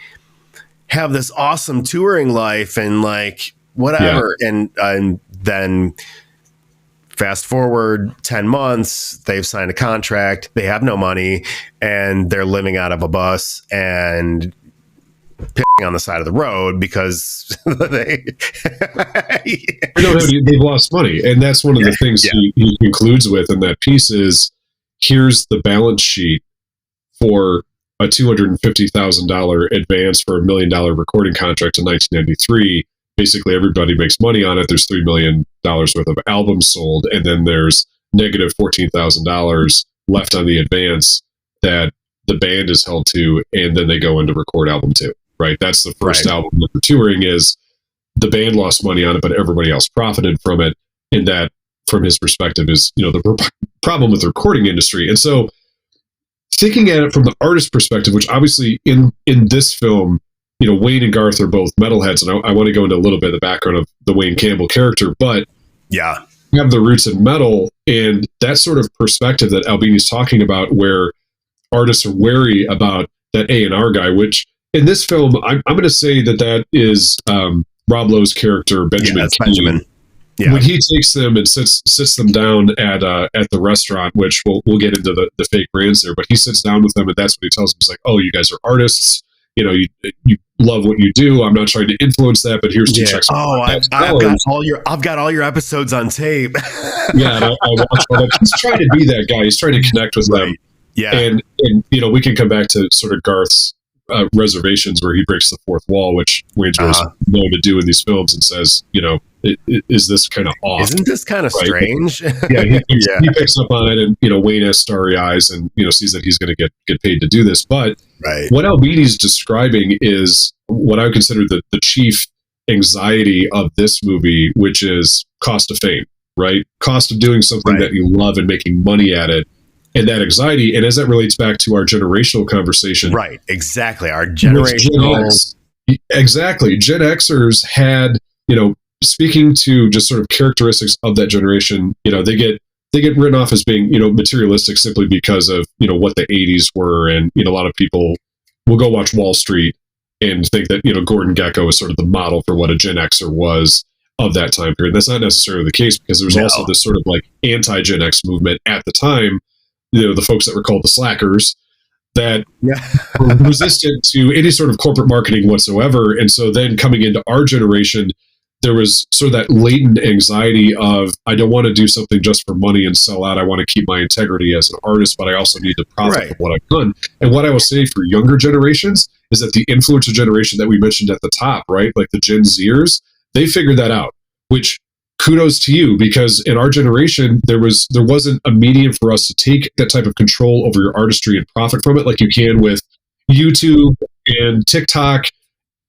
have this awesome touring life and like whatever. Yeah. And then fast forward 10 months, they've signed a contract, they have no money, and they're living out of a bus and pissing on the side of the road because they've lost money. And that's one of the things he concludes with in that piece is, here's the balance sheet for a $250,000 advance for $1 million recording contract in 1993. Basically, everybody makes money on it. There's $3 million worth of albums sold, and then there's negative $14,000 left on the advance that the band is held to, and then they go into record album 2. Right? That's the first album that they're touring. Is the band lost money on it, but everybody else profited from it. And that, from his perspective, is the problem with the recording industry. And so, thinking at it from the artist perspective, which obviously in this film, Wayne and Garth are both metalheads, and I want to go into a little bit of the background of the Wayne Campbell character, but have the roots in metal, and that sort of perspective that Albini's talking about, where artists are wary about that A&R guy, which in this film, I'm going to say that is Rob Lowe's character, Benjamin. Benjamin. Yeah. When he takes them and sits them down at the restaurant, which we'll get into the fake brands there, but he sits down with them, and that's what he tells them. He's like, "Oh, you guys are artists. You love what you do. I'm not trying to influence that, but here's 2 checks." Oh, I've got all your episodes on tape. Yeah, and I watched all that. He's trying to be that guy. He's trying to connect with them. Yeah, and we can come back to sort of Garth's reservations, where he breaks the fourth wall, which Wayne's always known to do in these films, and says, is this kind of off? Isn't this kind of strange? Yeah, he picks up on it, and Wayne has starry eyes, and sees that he's going to get paid to do this. But what Albini's describing is what I would consider the chief anxiety of this movie, which is cost of fame, right? Cost of doing something that you love and making money at it. And that anxiety, and as that relates back to our generational conversation. Right, exactly. Our generational. Exactly. Gen Xers had, speaking to just sort of characteristics of that generation, they get written off as being, materialistic simply because of, what the 80s were. And, a lot of people will go watch Wall Street and think that, Gordon Gekko is sort of the model for what a Gen Xer was of that time period. That's not necessarily the case, because there's also this sort of like anti-Gen X movement at the time. The folks that were called the slackers that were resistant to any sort of corporate marketing whatsoever. And so then coming into our generation, there was sort of that latent anxiety of, I don't want to do something just for money and sell out. I want to keep my integrity as an artist, but I also need to profit from what I've done. And what I will say for younger generations is that the influencer generation that we mentioned at the top, right? Like the Gen Zers, they figured that out, which kudos to you, because in our generation, there wasn't a medium for us to take that type of control over your artistry and profit from it, like you can with, YouTube and TikTok,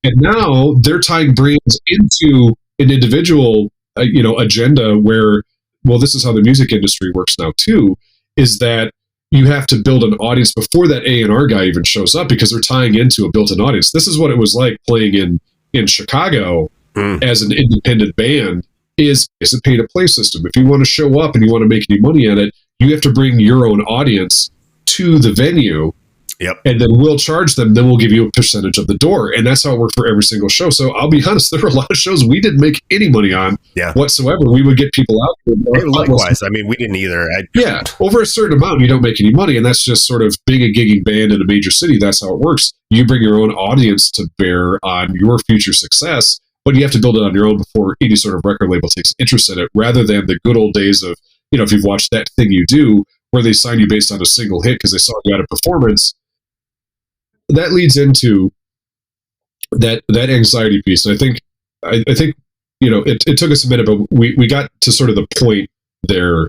and now they're tying brands into an individual, agenda where, well, this is how the music industry works now too, is that you have to build an audience before that A&R guy even shows up, because they're tying into a built-in audience. This is what it was like playing in Chicago as an independent band. It's a pay-to-play system. If you want to show up and you want to make any money at it, you have to bring your own audience to the venue. Yep. And then we'll charge them. Then we'll give you a percentage of the door. And that's how it worked for every single show. So I'll be honest, there were a lot of shows we didn't make any money on whatsoever. We would get people out. Hey, likewise. I mean, we didn't either. Over a certain amount, you don't make any money. And that's just sort of being a gigging band in a major city. That's how it works. You bring your own audience to bear on your future success, but you have to build it on your own before any sort of record label takes interest in it, rather than the good old days of, if you've watched That Thing You Do, where they sign you based on a single hit because they saw you had a performance. That leads into that anxiety piece. And I think it took us a minute, but we got to sort of the point there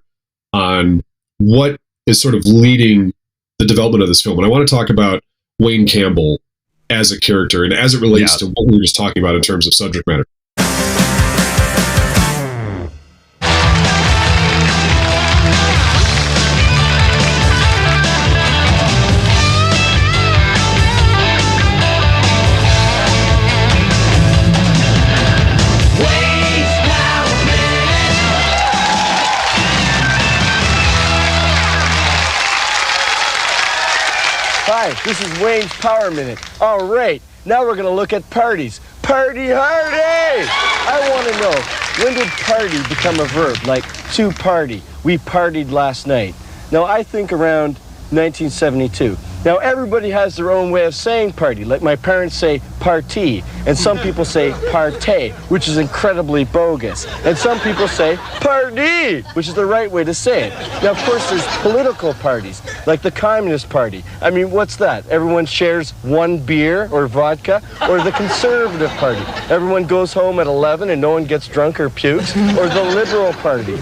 on what is sort of leading the development of this film. And I want to talk about Wayne Campbell as a character and as it relates to what we were just talking about in terms of subject matter. Hi, this is Wayne's Power Minute. All right, now we're going to look at parties. Party hardy! I want to know, when did party become a verb? Like, to party. We partied last night. Now, I think around 1972. Now, everybody has their own way of saying party. Like my parents say party, and some people say partay, which is incredibly bogus. And some people say party, which is the right way to say it. Now, of course, there's political parties, like the Communist Party. I mean, what's that? Everyone shares one beer or vodka? Or the Conservative Party? Everyone goes home at 11 and no one gets drunk or pukes? Or the Liberal Party?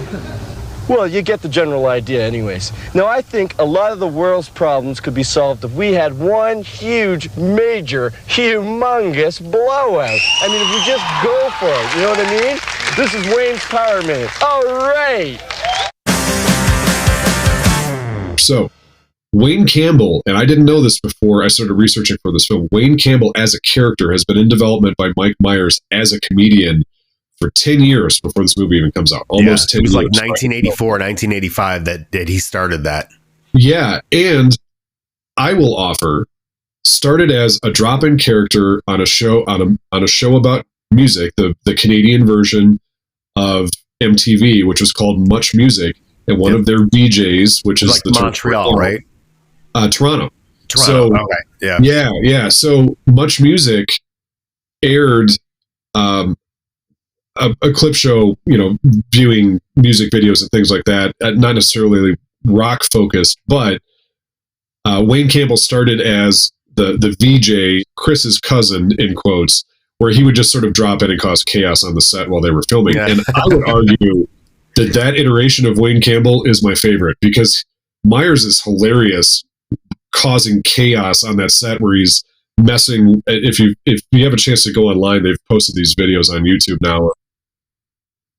Well, you get the general idea anyways. Now, I think a lot of the world's problems could be solved if we had one huge, major, humongous blowout. I mean, if we just go for it, you know what I mean? This is Wayne's Power Minute. All right! So, Wayne Campbell, and I didn't know this before I started researching for this film, Wayne Campbell as a character has been in development by Mike Myers as a comedian for 10 years before this movie even comes out. Almost 10 years. It was like 1984, 1985 that he started that. Yeah, and I will offer, started as a drop-in character on a show on a show about music, the Canadian version of MTV, which was called Much Music, and one of their VJs, which is like the Montreal, right? Toronto. So, okay. Yeah. So Much Music aired a clip show, viewing music videos and things like that, not necessarily rock focused, but Wayne Campbell started as the VJ, Chris's cousin, in quotes, where he would just sort of drop in and cause chaos on the set while they were filming. Yeah. And I would argue that iteration of Wayne Campbell is my favorite, because Myers is hilarious causing chaos on that set where he's messing. If you have a chance to go online, they've posted these videos on YouTube now.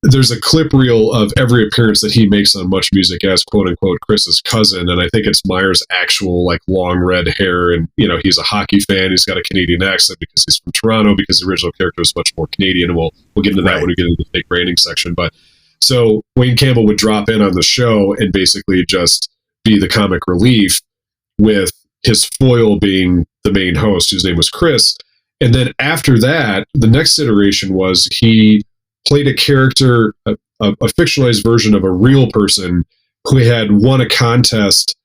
There's a clip reel of every appearance that he makes on Much Music as quote unquote Chris's cousin, and I think it's Myers' actual like long red hair, and he's a hockey fan. He's got a Canadian accent because he's from Toronto, because the original character was much more Canadian, and we'll get into that when we get into the fake branding section. But so Wayne Campbell would drop in on the show and basically just be the comic relief, with his foil being the main host, whose name was Chris. And then after that, the next iteration was he played a character, a fictionalized version of a real person who had won a contest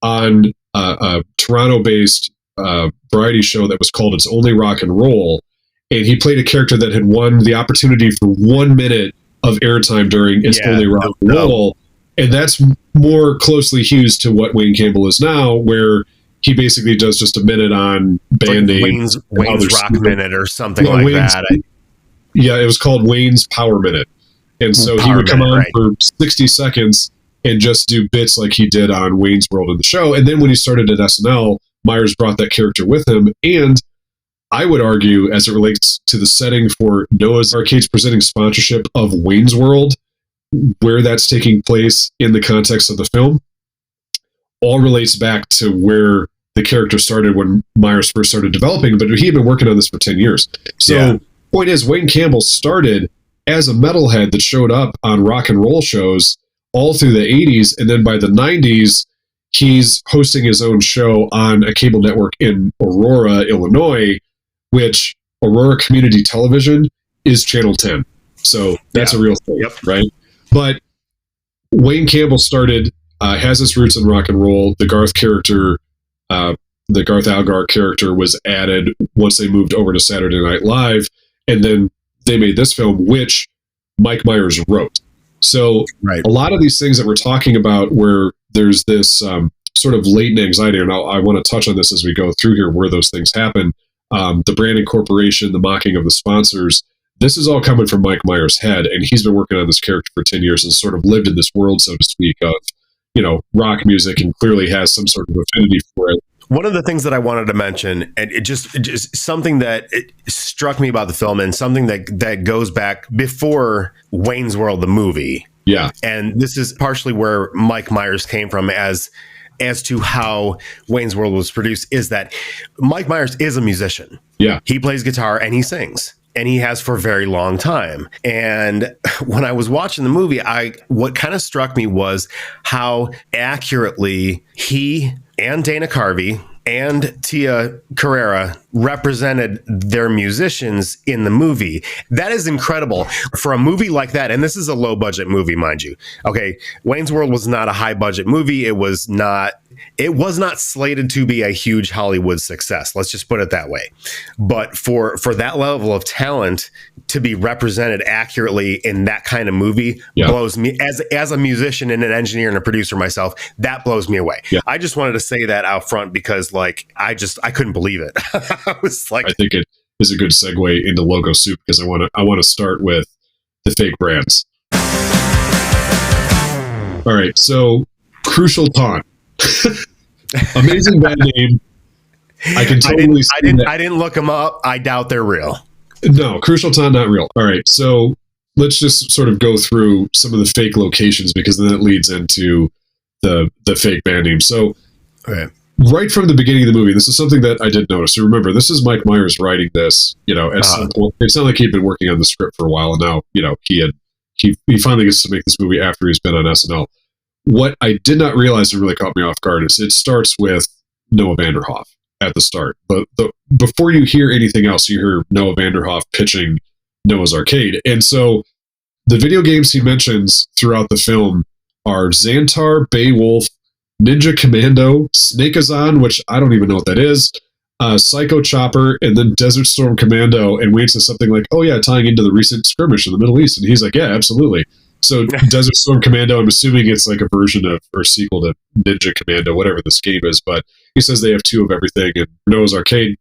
on a Toronto-based variety show that was called It's Only Rock and Roll. And he played a character that had won the opportunity for 1 minute of airtime during It's Only Rock and Roll. And that's more closely hues to what Wayne Campbell is now, where he basically does just a minute on Band-Aid. Wayne's Rock Minute or something like that. Yeah, it was called Wayne's Power Minute. And so he would come on for 60 seconds and just do bits like he did on Wayne's World in the show. And then when he started at SNL, Myers brought that character with him. And I would argue, as it relates to the setting for Noah's Arcade's presenting sponsorship of Wayne's World, where that's taking place in the context of the film, all relates back to where the character started when Myers first started developing, but he had been working on this for 10 years. So, point is, Wayne Campbell started as a metalhead that showed up on rock and roll shows all through the 80s, and then by the 90s, he's hosting his own show on a cable network in Aurora, Illinois, which Aurora Community Television is Channel 10. So that's a real thing, right? But Wayne Campbell started, has his roots in rock and roll. The Garth character, the Garth Algar character, was added once they moved over to Saturday Night Live, and then they made this film, which Mike Myers wrote. So a lot of these things that we're talking about, where there's this sort of latent anxiety, and I want to touch on this as we go through here, where those things happen. The brand incorporation, the mocking of the sponsors, this is all coming from Mike Myers' head, and he's been working on this character for 10 years and sort of lived in this world, so to speak, of, you know, rock music, and clearly has some sort of affinity for it. One of the things that I wanted to mention, and it just something that it struck me about the film, and something that goes back before Wayne's World, the movie. Yeah. And this is partially where Mike Myers came from as to how Wayne's World was produced, is that Mike Myers is a musician. Yeah. He plays guitar and he sings. And he has for a very long time. And when I was watching the movie, what kind of struck me was how accurately he and Dana Carvey and Tia Carrere represented their musicians in the movie. That is incredible for a movie like that. And this is a low budget movie, mind you. Okay, Wayne's World was not a high budget movie. It was not slated to be a huge Hollywood success. Let's just put it that way. But for that level of talent to be represented accurately in that kind of movie blows me, as a musician and an engineer and a producer myself, that blows me away. Yeah. I just wanted to say that out front because I couldn't believe it. I was like, I think it is a good segue into Logo Soup, because I want to start with the fake brands. All right. So Crucial Taunt. Amazing band name. I can totally I didn't look them up. I doubt they're real. No, Crucial Taunt, not real. All right, so let's just sort of go through some of the fake locations, because then it leads into the fake band name. So right from the beginning of the movie, this is something that I did notice. So remember, this is Mike Myers writing this. You know, at some point, it's not like he'd been working on the script for a while, and now, you know, he finally gets to make this movie after he's been on SNL. What I did not realize that really caught me off guard is it starts with Noah Vanderhoff at the start. But before you hear anything else, you hear Noah Vanderhoff pitching Noah's Arcade. And so the video games he mentions throughout the film are Xantar, Beowulf, Ninja Commando, Snake-Azon, which I don't even know what that is, Psycho Chopper, and then Desert Storm Commando. And Wayne says something like, oh yeah, tying into the recent skirmish in the Middle East. And he's like, yeah, absolutely. So Desert Storm Commando, I'm assuming it's like a version of, or sequel to Ninja Commando, whatever this game is, but he says they have two of everything. And Noah's Arcade,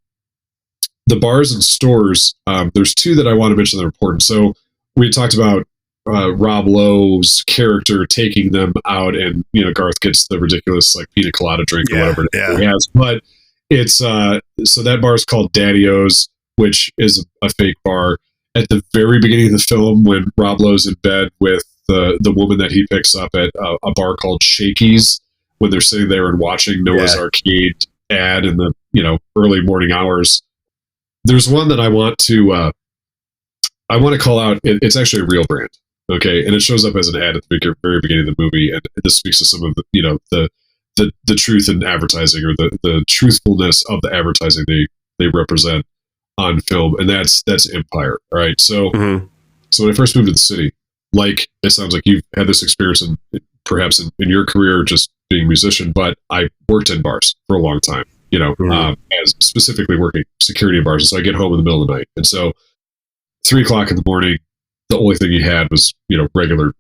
the bars and stores, there's two that I want to mention that are important. So we talked about Rob Lowe's character taking them out, and, you know, Garth gets the ridiculous like pina colada drink or whatever he has. But it's so that bar is called Daddy-O's, which is a fake bar. At the very beginning of the film, when Rob Lowe's in bed with the woman that he picks up at a bar called Shakey's, when they're sitting there and watching Noah's Arcade ad in the, you know, early morning hours, there's one that I want to call out. It's actually a real brand, okay, and it shows up as an ad at the very beginning of the movie, and this speaks to some of the, you know, the truth in advertising, or the truthfulness of the advertising they represent on film, and that's Empire. All right, so so when I first moved to the city, like, it sounds like you've had this experience in perhaps in your career just being a musician, but I worked in bars for a long time, you know, as specifically working security in bars. And so I get home in the middle of the night, and so 3:00 in the morning, the only thing you had was, you know, regular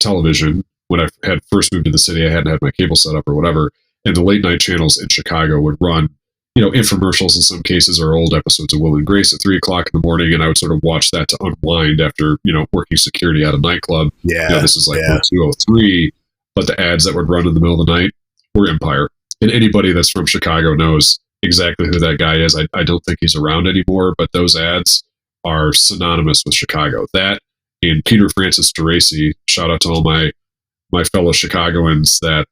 television. When I had first moved to the city, I hadn't had my cable set up or whatever, and the late night channels in Chicago would run, you know, infomercials in some cases, or old episodes of Will and Grace at 3:00 in the morning. And I would sort of watch that to unwind after, you know, working security at a nightclub. Yeah. You know, this is like 203, but the ads that would run in the middle of the night were Empire. And anybody that's from Chicago knows exactly who that guy is. I don't think he's around anymore, but those ads are synonymous with Chicago. That and Peter Francis DeRacy, shout out to all my fellow Chicagoans that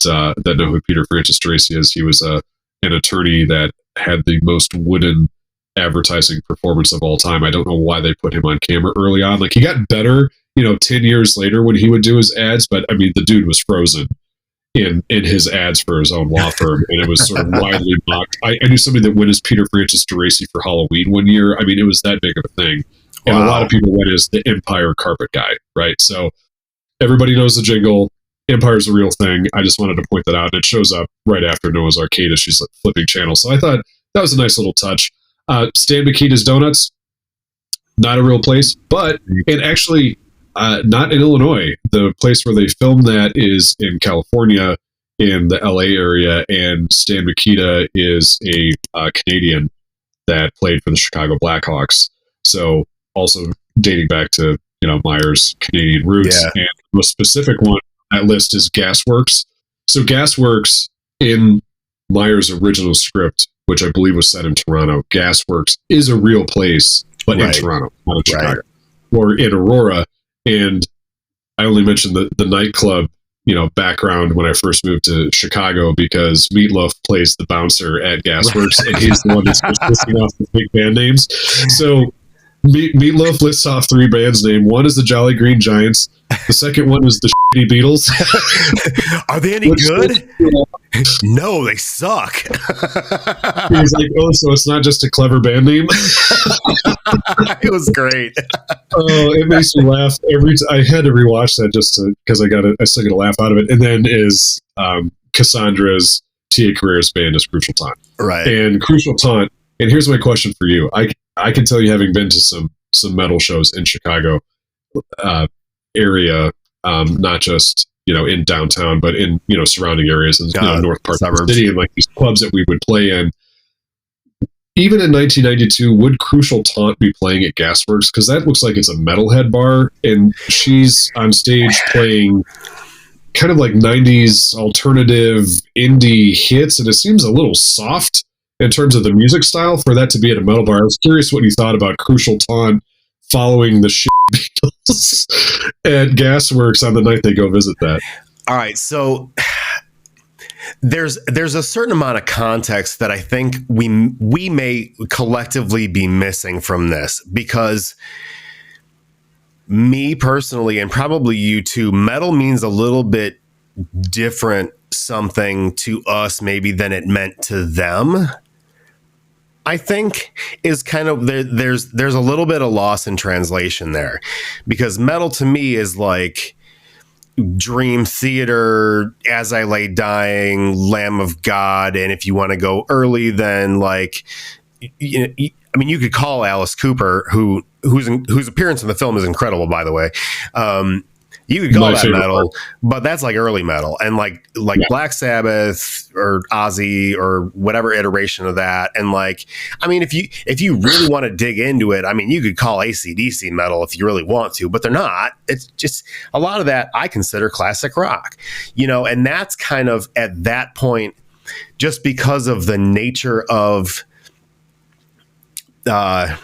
know who Peter Francis DeRacy is. He was an attorney that had the most wooden advertising performance of all time. I don't know why they put him on camera early on. Like, he got better, 10 years later when he would do his ads, but I mean, the dude was frozen in his ads for his own law firm, and it was sort of widely mocked. I knew somebody that went as Peter Francis DeRacy for Halloween one year. I mean, it was that big of a thing. And a lot of people went as the Empire carpet guy, right? So everybody knows the jingle. Empire's a real thing. I just wanted to point that out. And it shows up right after Noah's Arcade as she's flipping channels. So I thought that was a nice little touch. Stan Mikita's Donuts, not a real place, but and actually not in Illinois. The place where they filmed that is in California, in the LA area, and Stan Mikita is a Canadian that played for the Chicago Blackhawks. So also dating back to Meyer's Canadian roots. Yeah. And the most specific one on that list is Gasworks. So Gasworks, in Meyer's original script, which I believe was set in Toronto, Gasworks is a real place, but in Toronto, not in Chicago, or in Aurora. And I only mentioned the nightclub, background when I first moved to Chicago, because Meatloaf plays the bouncer at Gasworks, and he's the one that's listing off the big band names. So Meatloaf lists off 3 bands' name. One is the Jolly Green Giants. The second one is the Shitty Beatles. Are they any good? No, they suck. He's like, oh, so it's not just a clever band name? It was great. Oh, it makes me laugh every time. I had to rewatch that just because I still get a laugh out of it. And then is Cassandra's Tia Carrere's band is Crucial Taunt. Right. And Crucial Taunt, and here's my question for you. I can tell you, having been to some metal shows in Chicago area, not just in downtown, but in surrounding areas and north part of the city, and like these clubs that we would play in. Even in 1992, would Crucial Taunt be playing at Gasworks? Because that looks like it's a metalhead bar, and she's on stage playing kind of like 90s alternative indie hits, and it seems a little soft in terms of the music style for that to be at a metal bar. I was curious what you thought about Crucial Taunt following the shit Beatles at Gasworks on the night they go visit that. All right, so there's a certain amount of context that I think we may collectively be missing from this, because me personally, and probably you too, metal means a little bit different something to us maybe than it meant to them. I think is kind of there's a little bit of loss in translation there, because metal to me is like Dream Theater, As I Lay Dying, Lamb of God, and if you want to go early, then like you could call Alice Cooper, whose appearance in the film is incredible, by the way. You could call that metal, but that's like early metal, and like Black Sabbath or Ozzy or whatever iteration of that. And if you really want to dig into it, you could call AC/DC metal if you really want to, but they're not. It's just a lot of that I consider classic rock, and that's kind of at that point, just because of the nature of the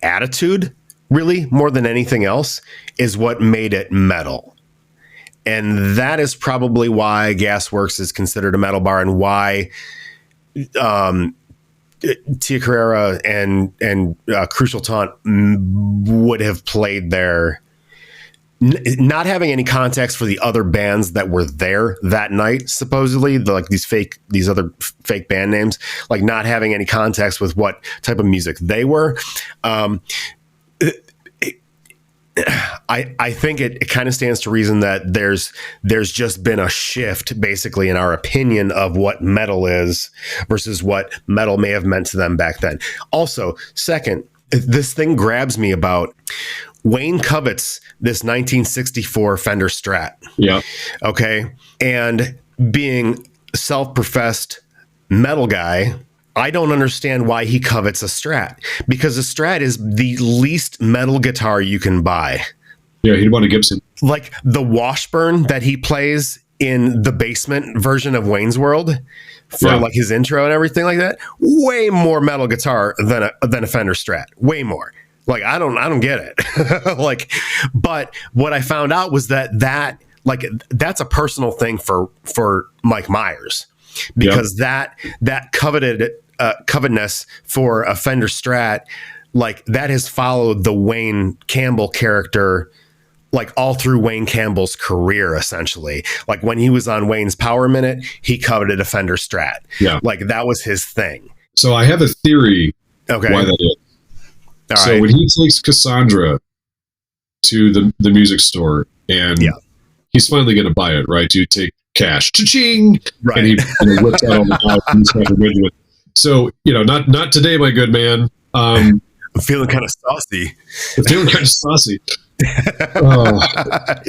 attitude. Really, more than anything else, is what made it metal. And that is probably why Gasworks is considered a metal bar, and why Tia Carrere and Crucial Taunt would have played there. Not having any context for the other bands that were there that night, supposedly, these other fake band names, like not having any context with what type of music they were. I think it kind of stands to reason that there's just been a shift, basically, in our opinion of what metal is versus what metal may have meant to them back then. Also, second, this thing grabs me about Wayne covets this 1964 Fender Strat. Yeah. Okay. And being self-professed metal guy, I don't understand why he covets a Strat, because a Strat is the least metal guitar you can buy. Yeah, he'd want a Gibson. Like the Washburn that he plays in the basement version of Wayne's World for like his intro and everything like that. Way more metal guitar than a Fender Strat. Way more. Like, I don't get it. Like, but what I found out was that like, that's a personal thing for Mike Myers, because that covetousness for a Fender Strat, like, that has followed the Wayne Campbell character, like, all through Wayne Campbell's career, essentially. Like, when he was on Wayne's Power Minute, he coveted a Fender Strat. Yeah. Like, that was his thing. So I have a theory why that is. All so right. when he takes Cassandra to the music store, and he's finally going to buy it, right? You take cash, cha-ching, right? And he whips out all the house. So, not today, my good man. I'm feeling kind of saucy.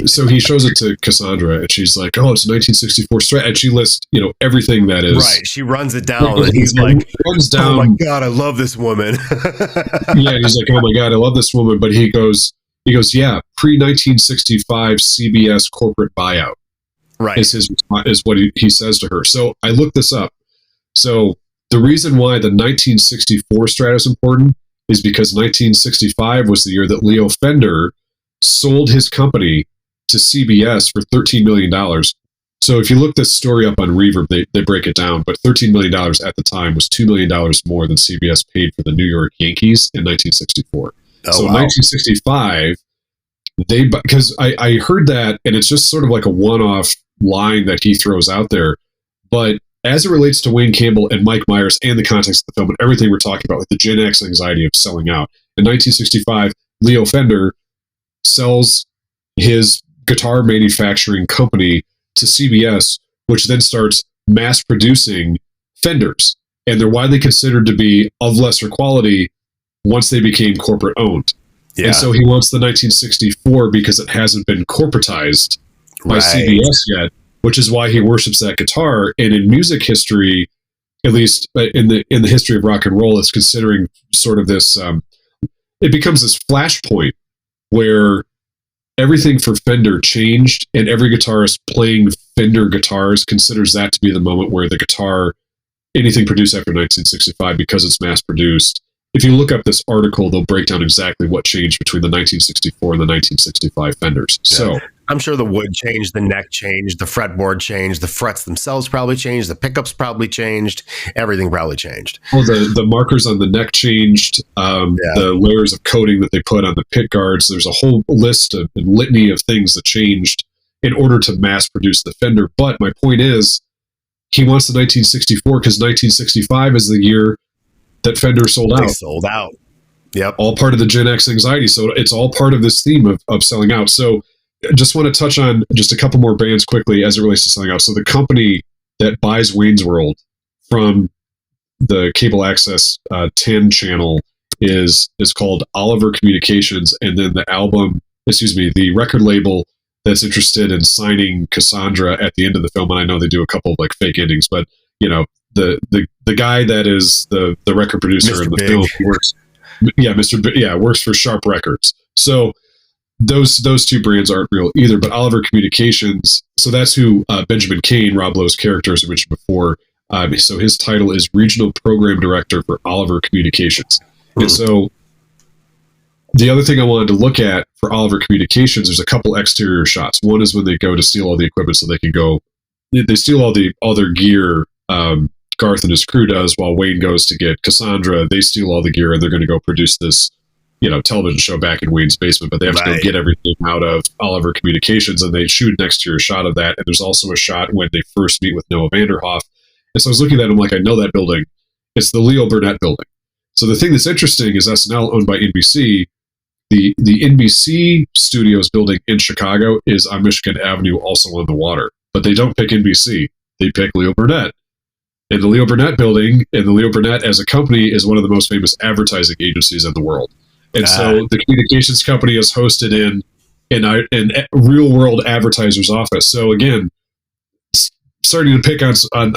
So he shows it to Cassandra, and she's like, "Oh, it's a 1964 Strat," and she lists, everything that is. Right. She runs it down, and he's like, runs down. "Oh my God, I love this woman." Yeah, he's like, "Oh my God, I love this woman," but he goes, "Yeah, pre-1965 CBS corporate buyout." Right. Is what he says to her. So I looked this up. So the reason why the 1964 Strat is important is because 1965 was the year that Leo Fender sold his company to CBS for $13 million. So if you look this story up on Reverb, they break it down, but $13 million at the time was $2 million more than CBS paid for the New York Yankees in 1964. So in 1965, because I heard that, and it's just sort of like a one-off line that he throws out there, but as it relates to Wayne Campbell and Mike Myers and the context of the film and everything we're talking about, with the Gen X anxiety of selling out, in 1965, Leo Fender sells his guitar manufacturing company to CBS, which then starts mass producing Fenders, and they're widely considered to be of lesser quality once they became corporate owned. Yeah. And so he wants the 1964 because it hasn't been corporatized by CBS yet, which is why he worships that guitar. And in music history, at least in the history of rock and roll, it's considering sort of this. It becomes this flashpoint where everything for Fender changed, and every guitarist playing Fender guitars considers that to be the moment where the guitar, anything produced after 1965, because it's mass produced. If you look up this article, they'll break down exactly what changed between the 1964 and the 1965 Fenders. Yeah. So I'm sure the wood changed, the neck changed, the fretboard changed, the frets themselves probably changed, the pickups probably changed, everything probably changed. Oh, the markers on the neck changed, the layers of coating that they put on the pick guards. There's a whole list of litany of things that changed in order to mass produce the Fender. But my point is, he wants the 1964 because 1965 is the year that Fender sold out. They sold out. Yep. All part of the Gen X anxiety. So it's all part of this theme of selling out. So I just want to touch on just a couple more bands quickly as it relates to selling out. So the company that buys Wayne's World from the cable access 10 channel is called Oliver Communications. And then the record label that's interested in signing Cassandra at the end of the film, and I know they do a couple of like fake endings, but the guy that is the record producer Mr. in the Big. film works for Sharp Records. So those two brands aren't real either, but Oliver Communications, so that's who Benjamin Kane, Rob Lowe's character, as I mentioned before, so his title is Regional Program Director for Oliver Communications. Mm-hmm. And so the other thing I wanted to look at for Oliver Communications, there's a couple exterior shots. One is when they go to steal all the equipment so they can go, they steal all their gear, Garth and his crew does, while Wayne goes to get Cassandra. They steal all the gear, and they're going to go produce this television show back in Wayne's basement, but they have to go get everything out of Oliver Communications, and they shoot an exterior shot of that. And there's also a shot when they first meet with Noah Vanderhoff. And so I was looking at it, I'm like, I know that building. It's the Leo Burnett building. So the thing that's interesting is SNL, owned by NBC. The NBC Studios building in Chicago is on Michigan Avenue, also on the water. But they don't pick NBC. They pick Leo Burnett. And the Leo Burnett building, and the Leo Burnett as a company, is one of the most famous advertising agencies in the world. And so the communications company is hosted in a real world advertiser's office. So again, starting to pick on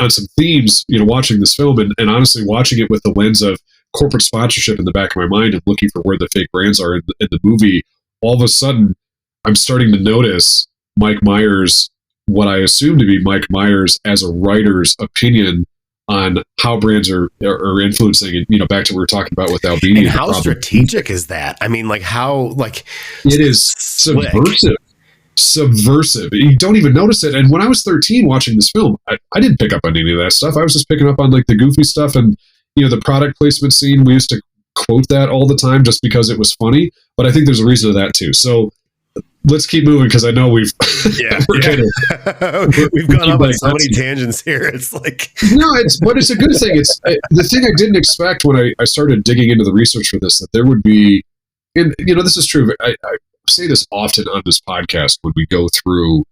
some themes, watching this film, and honestly watching it with the lens of corporate sponsorship in the back of my mind and looking for where the fake brands are in the movie, all of a sudden I'm starting to notice Mike Myers what I assume to be Mike Myers as a writer's opinion on how brands are influencing, and, you know, back to what we were talking about with Albini. And how strategic is that? I mean, like how, like it is subversive. You don't even notice it. And when I was 13 watching this film, I didn't pick up on any of that stuff. I was just picking up on like the goofy stuff and, you know, the product placement scene. We used to quote that all the time just because it was funny, but I think there's a reason to that too. So let's keep moving, because I know we've we've gone up on so many tangents here. It's like but it's a good thing. It's the thing I didn't expect when I started digging into the research for this, that there would be, and you know, this is true. I say this often on this podcast when we go through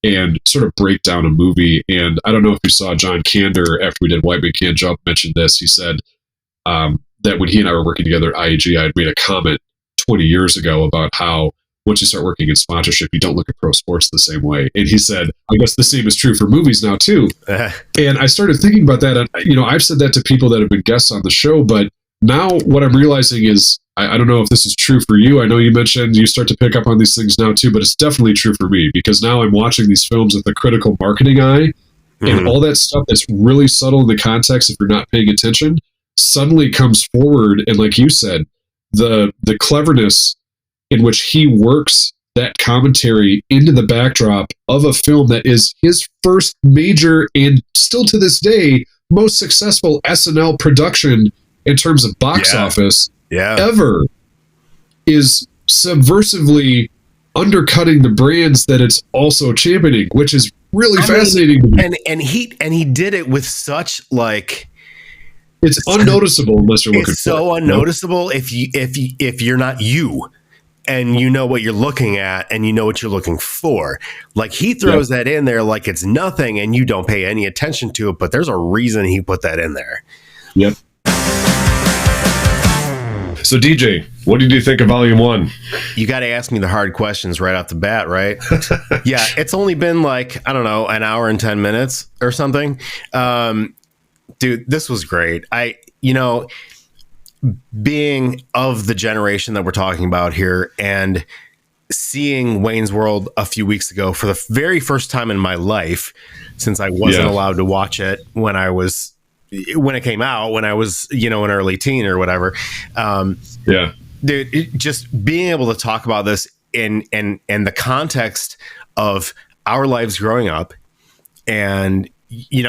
and sort of break down a movie. And I don't know if you saw John Kander after we did White Man Can't Jump mentioned this. He said that when he and I were working together at IAG, I had made a comment 20 years ago about how once you start working in sponsorship, you don't look at pro sports the same way. And he said, I guess the same is true for movies now too. And I started thinking about that. And, you know, I've said that to people that have been guests on the show, but now what I'm realizing is, I don't know if this is true for you. I know you mentioned you start to pick up on these things now too, but it's definitely true for me, because now I'm watching these films with a critical marketing eye, and all that stuff that's really subtle in the context, if you're not paying attention, suddenly comes forward. And like you said, the cleverness in which he works that commentary into the backdrop of a film that is his first major and still to this day most successful SNL production in terms of box office ever, is subversively undercutting the brands that it's also championing, which is really fascinating to me. And he did it with such like, it's unnoticeable unless you're looking for it. It's so unnoticeable if you're not you, and you know what you're looking at and you know what you're looking for. Like he throws that in there like it's nothing and you don't pay any attention to it, but there's a reason he put that in there. Yep. So DJ, what did you think of Volume 1? You got to ask me the hard questions right off the bat, right? Yeah, it's only been like, I don't know, an hour and 10 minutes or something. Dude, this was great. Being of the generation that we're talking about here and seeing Wayne's World a few weeks ago for the very first time in my life, since I wasn't allowed to watch it when it came out, when I was, an early teen or whatever. Dude, just being able to talk about this in the context of our lives growing up, and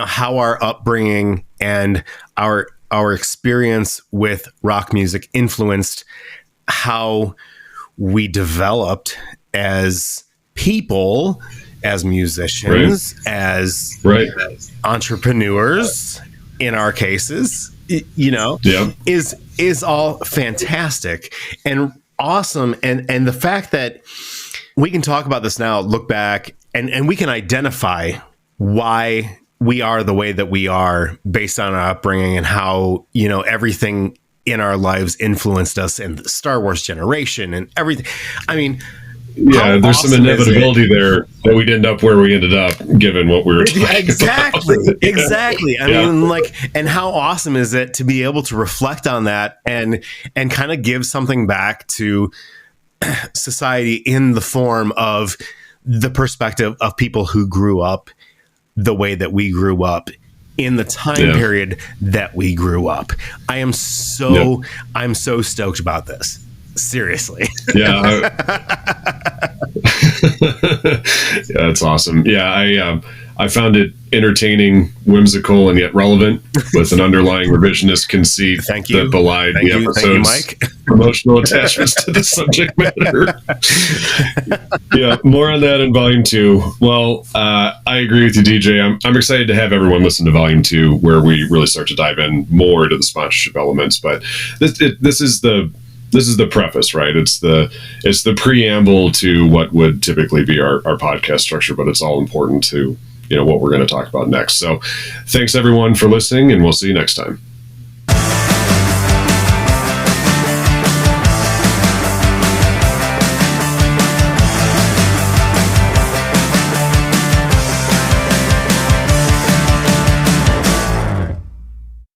how our upbringing and our experience with rock music influenced how we developed as people, as musicians, as entrepreneurs, in our cases, is all fantastic and awesome. And the fact that we can talk about this now, look back, and we can identify why we are the way that we are based on our upbringing and how, everything in our lives influenced us in the Star Wars generation and everything. I mean, there's awesome some inevitability there that we'd end up where we ended up, given what we were talking about. Exactly. I mean, and how awesome is it to be able to reflect on that and kind of give something back to society in the form of the perspective of people who grew up the way that we grew up in the time period that we grew up. I'm so stoked about this. Seriously. That's awesome. I found it entertaining, whimsical, and yet relevant, with an underlying revisionist conceit that belied the episode's Mike. Emotional attachments to the subject matter. More on that in Volume 2. Well, I agree with you, DJ. I'm excited to have everyone listen to Volume 2, where we really start to dive in more into the sponsorship elements. But this is the preface, right? It's the preamble to what would typically be our podcast structure, but it's all important to what we're going to talk about next. So thanks everyone for listening, and we'll see you next time.